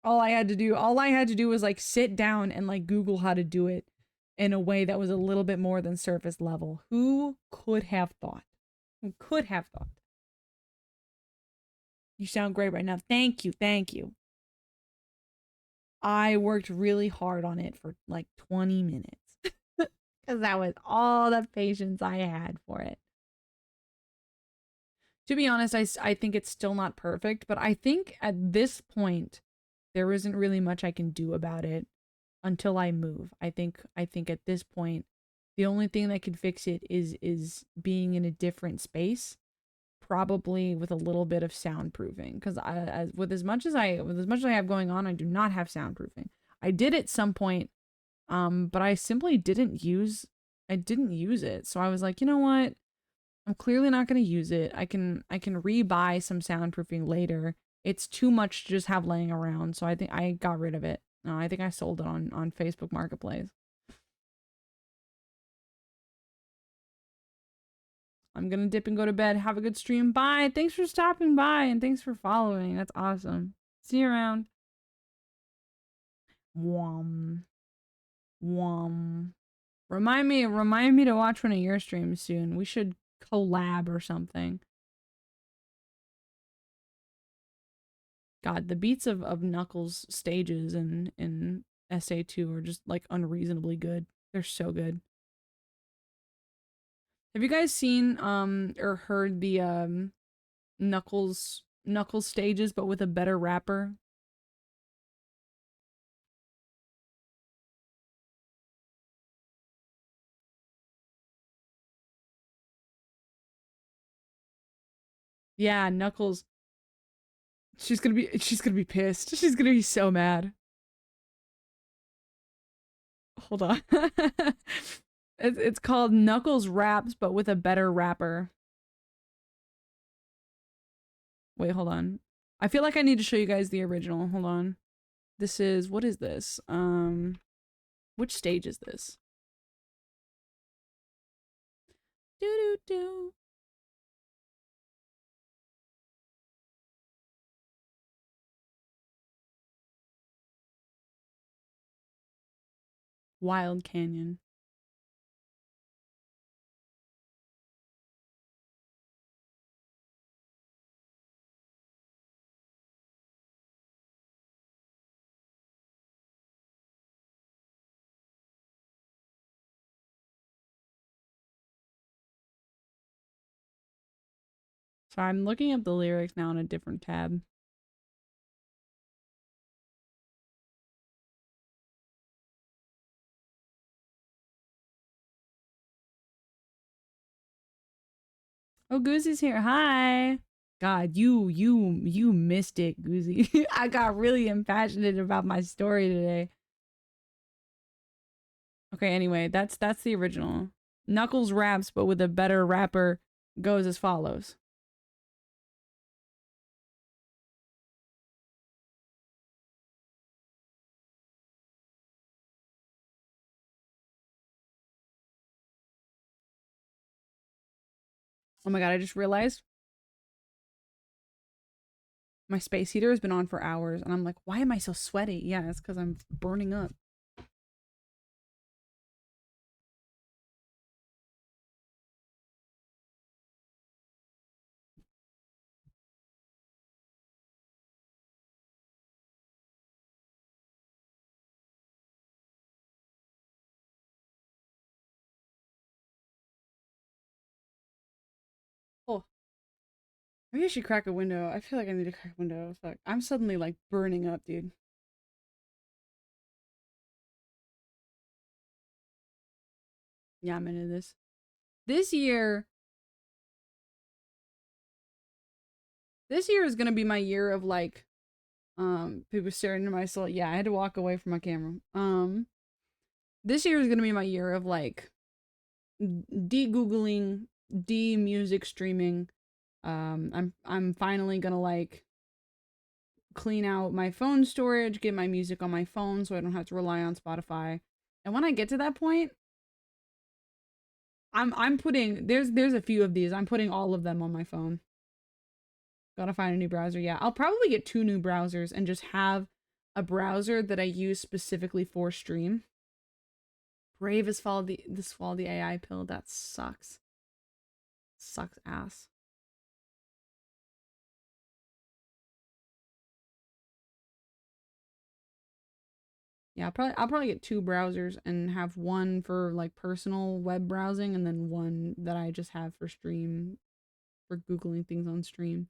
All I had to do was like sit down and like Google how to do it in a way that was a little bit more than surface level. Who could have thought? Who could have thought? You sound great right now. Thank you. Thank you. I worked really hard on it for like 20 minutes because that was all the patience I had for it. To be honest, I think it's still not perfect, but I think at this point, there isn't really much I can do about it until I move. I think at this point, the only thing that can fix it is being in a different space, probably with a little bit of soundproofing. Because with as much as I have going on, I do not have soundproofing. I did at some point, but I simply didn't use it. So I was like, you know what? I'm clearly not going to use it. I can rebuy some soundproofing later. It's too much to just have laying around, so I think I got rid of it. No, I think I sold it on Facebook Marketplace. I'm gonna dip and go to bed. Have a good stream. Bye. Thanks for stopping by and thanks for following. That's awesome. See you around. Wom. Wom. Remind me to watch one of your streams soon. We should collab or something. God, the beats of Knuckles stages in SA2 are just like unreasonably good. They're so good. Have you guys seen or heard the Knuckles stages but with a better rapper? Yeah, Knuckles. She's gonna be pissed. She's gonna be so mad. Hold on. It's called Knuckles Raps but with a better rapper. Wait, hold on. I feel like I need to show you guys the original. Hold on. This is what is this? Which stage is this? Do do do. Wild Canyon. So I'm looking up the lyrics now in a different tab. Oh, Goozy's here. Hi. God, you missed it, Goozy. I got really impassioned about my story today. Okay, anyway, that's the original. Knuckles raps, but with a better rapper, goes as follows. Oh my god, I just realized my space heater has been on for hours, and I'm like, why am I so sweaty? Yeah, it's because I'm burning up. Oh, maybe I should crack a window. I feel like I need to crack a window. Fuck, I'm suddenly like burning up, dude. Yeah, I'm into this. This year, this year is gonna be my year of like, people staring into my soul. Yeah, I had to walk away from my camera. This year is gonna be my year of like de-googling, de-music streaming. I'm finally gonna like clean out my phone storage, get my music on my phone so I don't have to rely on Spotify. And when I get to that point, I'm putting there's a few of these. I'm putting all of them on my phone. Gotta find a new browser. Yeah, I'll probably get two new browsers and just have a browser that I use specifically for stream. Brave has swallowed the AI pill. That sucks. Sucks ass. Yeah, I'll probably get two browsers and have one for like personal web browsing and then one that I just have for stream for googling things on stream.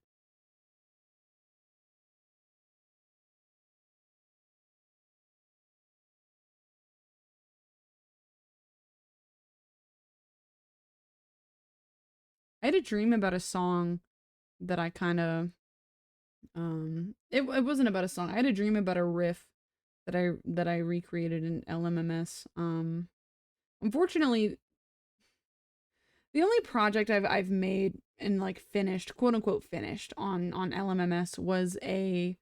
I had a dream about a song that I kind of it wasn't about a song. I had a dream about a riff that I recreated in LMMS. Unfortunately, the only project I've made and like finished, quote unquote finished on LMMS was a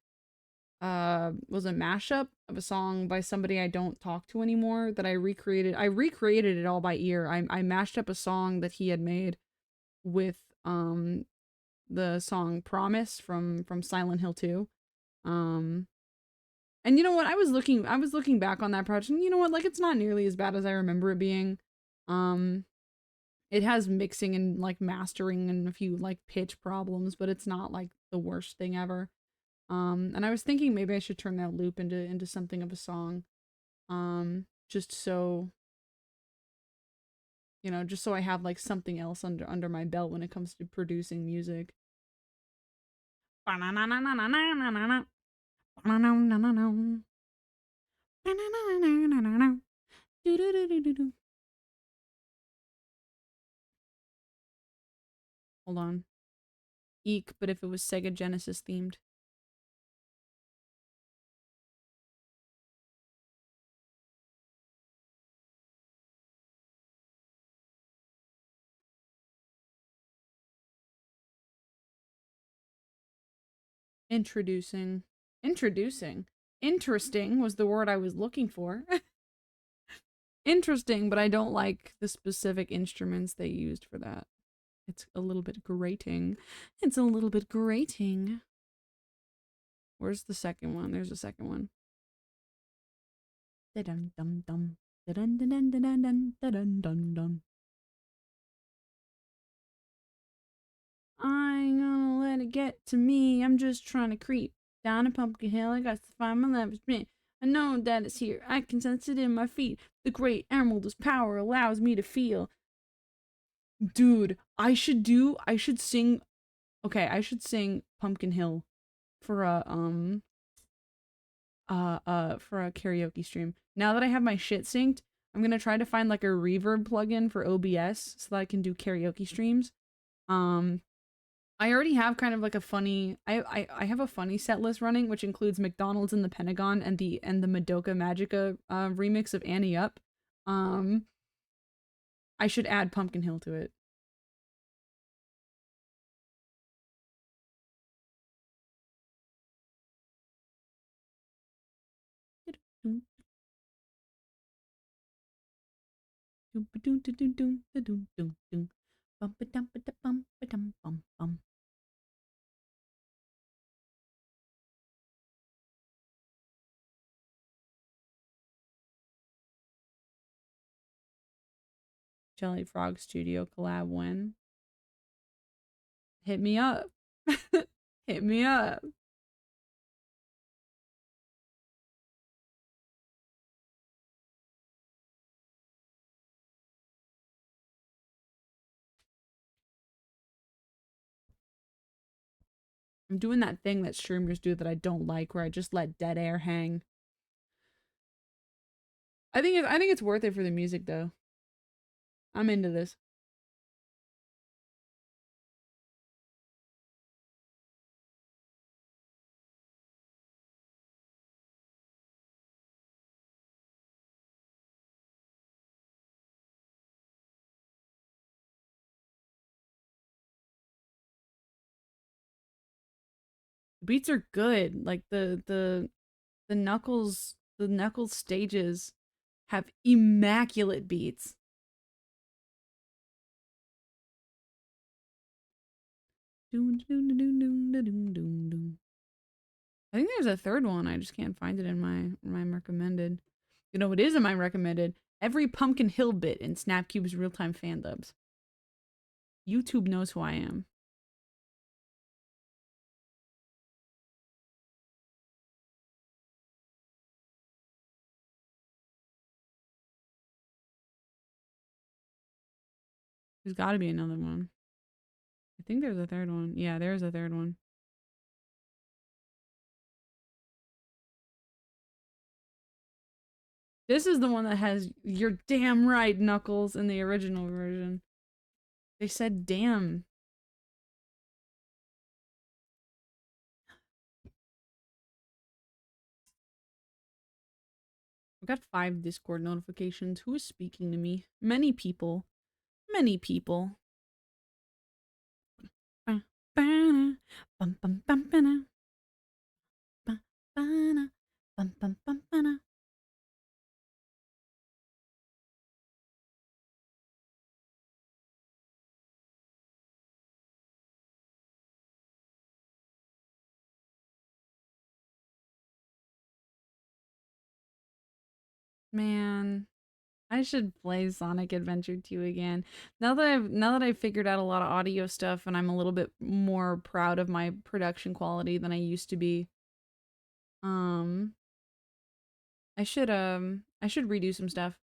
mashup of a song by somebody I don't talk to anymore that I recreated. I recreated it all by ear. I mashed up a song that he had made with the song Promise from Silent Hill 2. Um and you know what? I was looking back on that project and you know what? Like it's not nearly as bad as I remember it being. Um it has mixing and like mastering and a few like pitch problems, but it's not like the worst thing ever. And I was thinking maybe I should turn that loop into something of a song. Just so, just so I have like something else under my belt when it comes to producing music. Hold on. Eek, but if it was Sega Genesis themed. Introducing. Introducing. Interesting was the word I was looking for. Interesting, but I don't like the specific instruments they used for that. It's a little bit grating. It's a little bit grating. Where's the second one? There's a second one. Da-dum dum dum. Da-dun dun dun dun dun dun dun dun. I ain't gonna let it get to me. I'm just trying to creep down a pumpkin hill. I got to find my love spin. I know that it's here. I can sense it in my feet. The great emerald's power allows me to feel. Dude, I should sing. Okay, I should sing Pumpkin Hill for a karaoke stream. Now that I have my shit synced, I'm gonna try to find like a reverb plugin for OBS so that I can do karaoke streams. Um, I already have kind of like a funny I have a funny set list running, which includes McDonald's in the Pentagon and the Madoka Magica remix of Annie Up. Um, I should add Pumpkin Hill to it. Jelly Frog Studio collab when? Hit me up. Hit me up. I'm doing that thing that streamers do that I don't like where I just let dead air hang. I think it's worth it for the music though. I'm into this. The beats are good. Like the Knuckles stages have immaculate beats. Doom, doom, doom, doom, doom, doom, doom, doom. I think there's a third one. I just can't find it in my recommended. You know what is in my recommended? Every Pumpkin Hill bit in Snapcube's real-time fan dubs. YouTube knows who I am. There's got to be another one. I think there's a third one. Yeah, there's a third one. This is the one that has "You're damn right" Knuckles in the original version. They said damn. I've got 5 Discord notifications. Who is speaking to me? Many people. Many people. Man, I should play Sonic Adventure 2 again. Now that I've figured out a lot of audio stuff and I'm a little bit more proud of my production quality than I used to be. Um I should redo some stuff.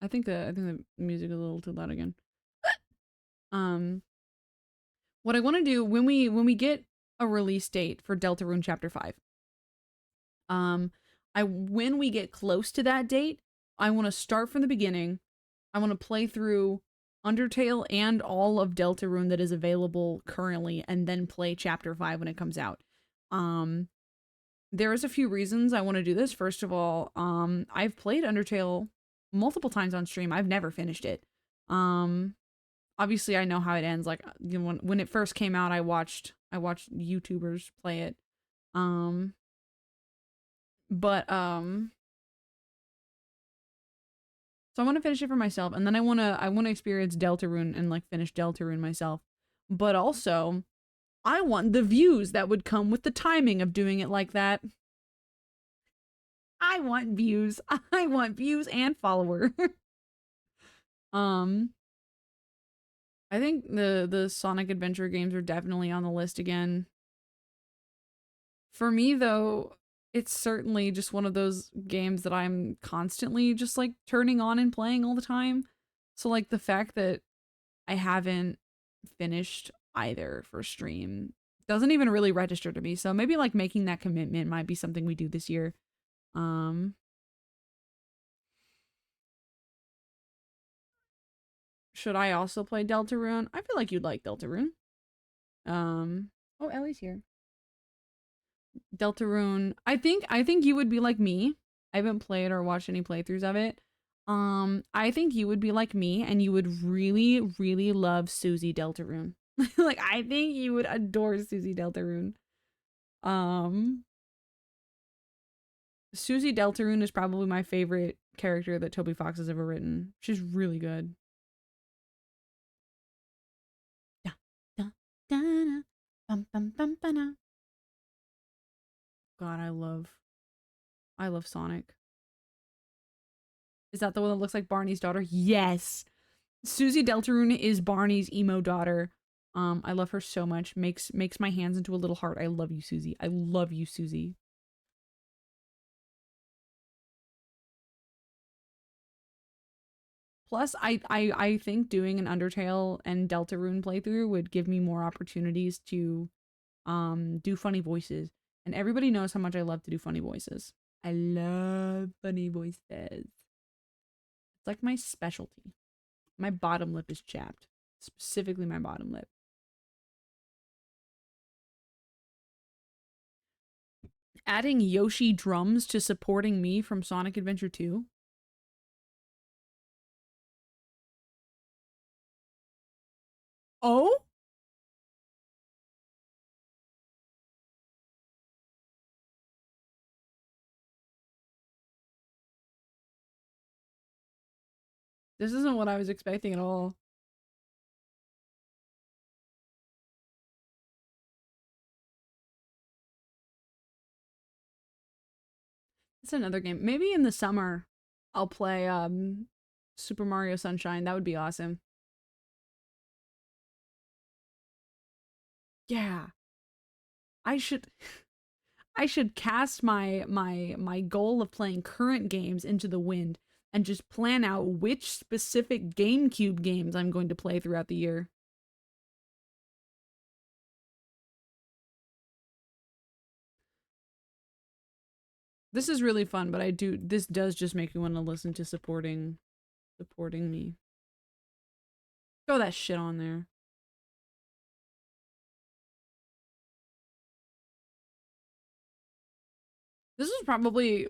I think the music is a little too loud again. Um what I want to do when we get a release date for Deltarune Chapter 5. Um I when we get close to that date, I want to start from the beginning. I want to play through Undertale and all of Deltarune that is available currently and then play Chapter 5 when it comes out. Um there's a few reasons I want to do this. First of all, I've played Undertale multiple times on stream. I've never finished it. Um Obviously I know how it ends. Like, you know, when it first came out, I watched YouTubers play it. Um but so I want to finish it for myself, and then I want to experience Deltarune and like finish Deltarune myself. But also, I want the views that would come with the timing of doing it like that. I want views. I want views and follower. um I think the Sonic Adventure games are definitely on the list again. For me though, it's certainly just one of those games that I'm constantly just like turning on and playing all the time. So like the fact that I haven't finished either for stream doesn't even really register to me. So maybe like making that commitment might be something we do this year. Um should I also play Deltarune? I feel like you'd like Deltarune. Oh, Ellie's here. Deltarune. I think you would be like me. I haven't played or watched any playthroughs of it. I think you would be like me and you would really, really love Susie Deltarune. Like I think you would adore Susie Deltarune. Um Susie Deltarune is probably my favorite character that Toby Fox has ever written. She's really good. Da, da, da, da, bum, bum, bum, ba, God, I love Sonic. Is that the one that looks like Barney's daughter? Yes. Susie Deltarune is Barney's emo daughter. I love her so much. Makes my hands into a little heart. I love you, Susie. I love you, Susie. Plus, I think doing an Undertale and Deltarune playthrough would give me more opportunities to do funny voices. And everybody knows how much I love to do funny voices. I love funny voices. It's like my specialty. My bottom lip is chapped. Specifically my bottom lip. Adding Yoshi drums to supporting me from Sonic Adventure 2. Oh? This isn't what I was expecting at all. It's another game. Maybe in the summer I'll play Super Mario Sunshine. That would be awesome. Yeah. I should I should cast my goal of playing current games into the wind and just plan out which specific GameCube games I'm going to play throughout the year. This is really fun, but this does just make me want to listen to supporting me. Throw that shit on there. This is probably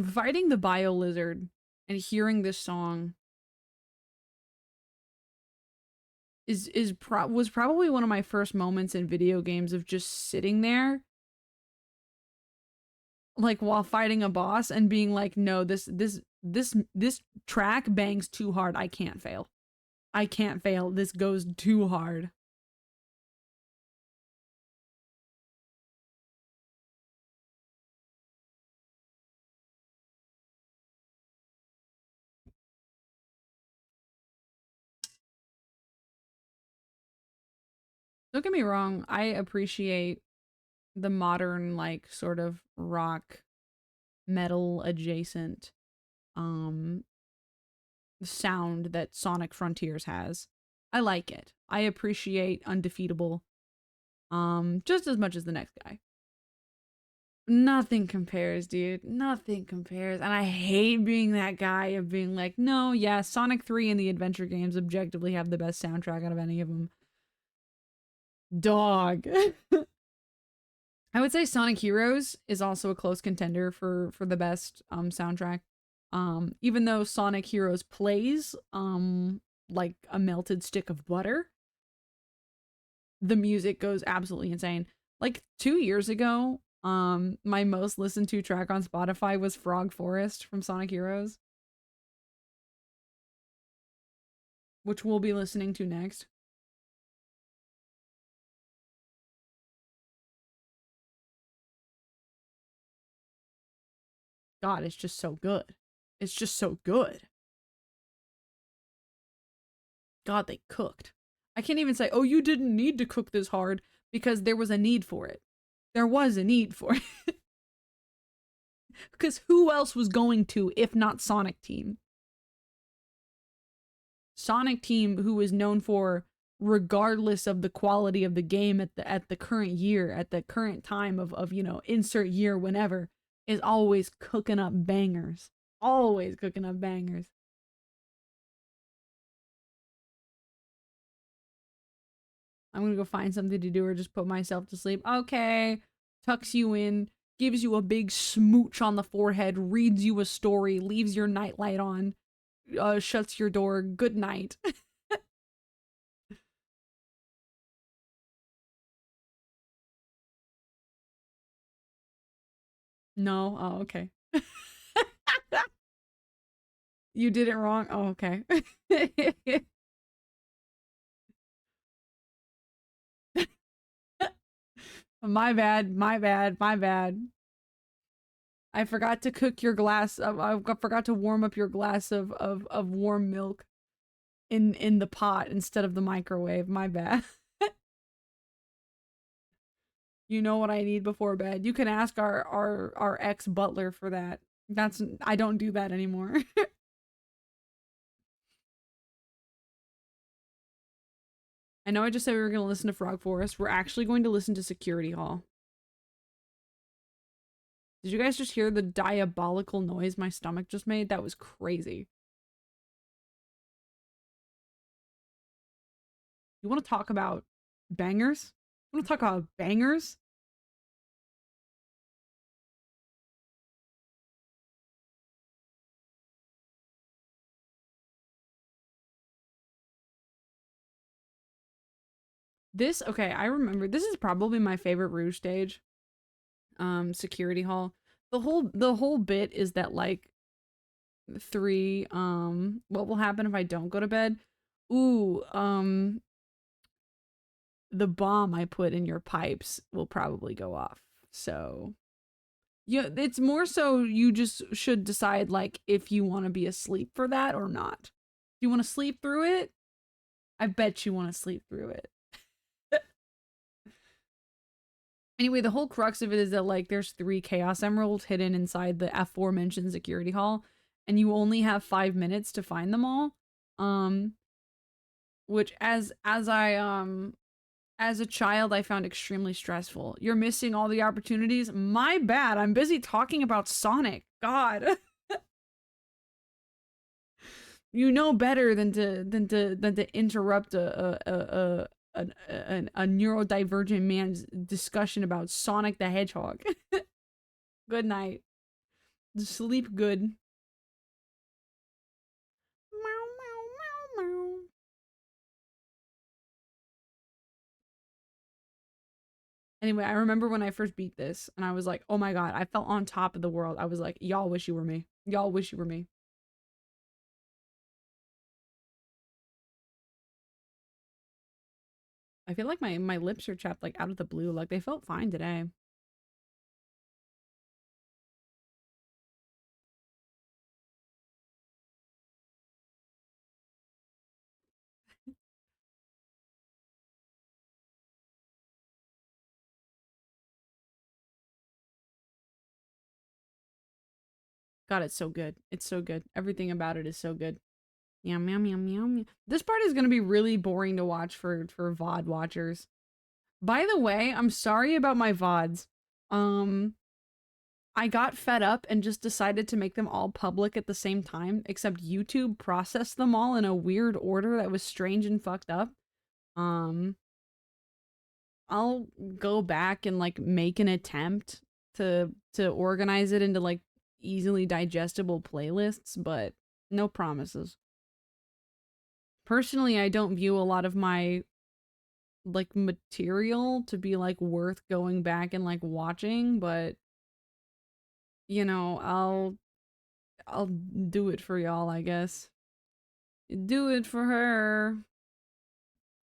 fighting the bio lizard and hearing this song was probably one of my first moments in video games of just sitting there like while fighting a boss and being like, no, this track bangs too hard. I can't fail. I can't fail. This goes too hard. Don't get me wrong, I appreciate the modern like sort of rock metal adjacent um sound that Sonic Frontiers has. I like it. I appreciate Undefeatable just as much as the next guy. Nothing compares, dude. Nothing compares. And I hate being that guy of being like, no, yeah, Sonic 3 and the adventure games objectively have the best soundtrack out of any of them. Dog. I would say Sonic Heroes is also a close contender for the best soundtrack. Even though Sonic Heroes plays like a melted stick of butter, the music goes absolutely insane. Like 2 years ago, my most listened to track on Spotify was Frog Forest from Sonic Heroes, which we'll be listening to next. God, it's just so good. It's just so good. God, they cooked. I can't even say, oh, you didn't need to cook this hard because there was a need for it. There was a need for it. Because who else was going to if not Sonic Team? Sonic Team, who is known for, regardless of the quality of the game at the current year, at the current time of insert year whenever, is always cooking up bangers. Always cooking up bangers. I'm gonna go find something to do or just put myself to sleep. Okay. Tucks you in, gives you a big smooch on the forehead, reads you a story, leaves your nightlight on, shuts your door. Good night. No. Oh, okay. You did it wrong. Oh, okay. My bad. My bad. My bad. I forgot to cook your glass. I forgot to warm up your glass of warm milk in the pot instead of the microwave. My bad. You know what I need before bed. You can ask our ex butler for that. That's I don't do that anymore. I know I just said we were going to listen to Frog Forest. We're actually going to listen to Security Hall. Did you guys just hear the diabolical noise my stomach just made? That was crazy. You want to talk about bangers? You want to talk about bangers? This okay, I remember this is probably my favorite Rouge stage. Security Hall. The whole bit is that like three what will happen if I don't go to bed? Ooh, the bomb I put in your pipes will probably go off. So Yeah, it's more so you just should decide like if you want to be asleep for that or not. Do you want to sleep through it? I bet you want to sleep through it. Anyway, the whole crux of it is that like there's 3 chaos emeralds hidden inside the aforementioned security hall, and you only have 5 minutes to find them all. Um, which as a child I found extremely stressful. You're missing all the opportunities. My bad. I'm busy talking about Sonic. God. You know better than to interrupt a neurodivergent man's discussion about Sonic the Hedgehog. Good night. Sleep good. Meow, meow, meow, meow. Anyway, I remember when I first beat this and I was like, oh my god, I felt on top of the world. I was like, y'all wish you were me. Y'all wish you were me. I feel like my lips are chapped like out of the blue. Like they felt fine today. God, it's so good. It's so good. Everything about it is so good. Meow meow meow meow meow. This part is gonna be really boring to watch for VOD watchers. By the way, I'm sorry about my VODs. Um, I got fed up and just decided to make them all public at the same time, except YouTube processed them all in a weird order that was strange and fucked up. Um, I'll go back and like make an attempt to organize it into like easily digestible playlists, but no promises. Personally, I don't view a lot of my like material to be like worth going back and like watching, but you know, I'll do it for y'all, I guess. Do it for her.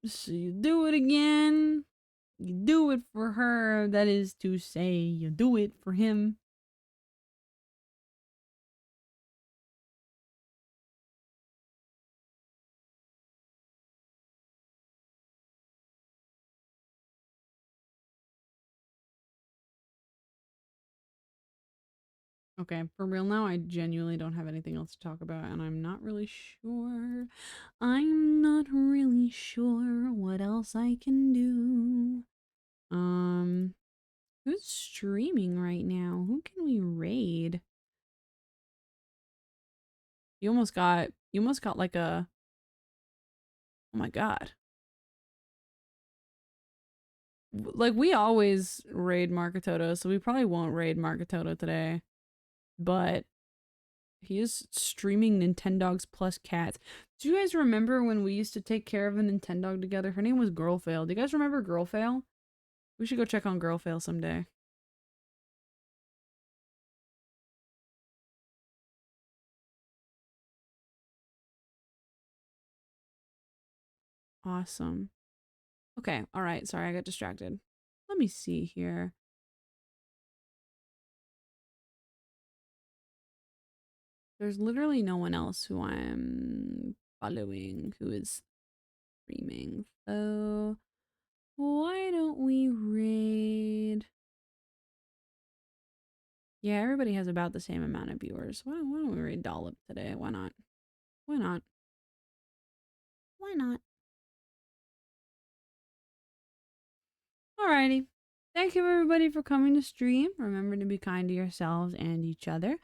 So you do it again. You do it for her. That is to say, you do it for him. Okay, for real now, I genuinely don't have anything else to talk about, and I'm not really sure. I'm not really sure what else I can do. Um, who's streaming right now? Who can we raid? You almost got like a, oh my god. Like we always raid Marketoto, so we probably won't raid Marketoto today. But he is streaming Nintendogs plus cats. Do you guys remember when we used to take care of a Nintendog together? Her name was Girlfail. Do you guys remember Girlfail? We should go check on Girlfail someday. Awesome. Okay, alright, sorry, I got distracted. Let me see here. There's literally no one else who I'm following who is streaming. So why don't we raid? Yeah, everybody has about the same amount of viewers. Why don't we raid Dollop today? Why not? Why not? Why not? Alrighty. Thank you everybody for coming to stream. Remember to be kind to yourselves and each other.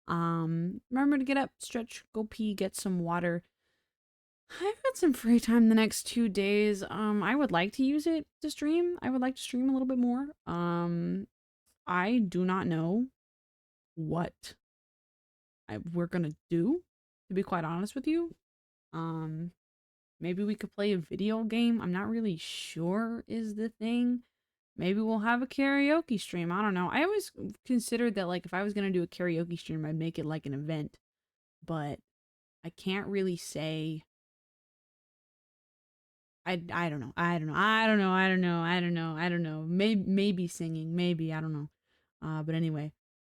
Remember to get up, stretch, go pee, get some water. I've got some free time the next 2 days. I would like to use it to stream. I would like to stream a little bit more. I do not know what we're gonna do, to be quite honest with you. Um, Maybe we could play a video game. I'm not really sure is the thing. Maybe we'll have a karaoke stream. I don't know. I always considered that like if I was gonna do a karaoke stream, I'd make it like an event. But I can't really say. I don't know. I don't know. I don't know. I don't know. I don't know. I don't know. Maybe singing. Maybe I don't know. But anyway,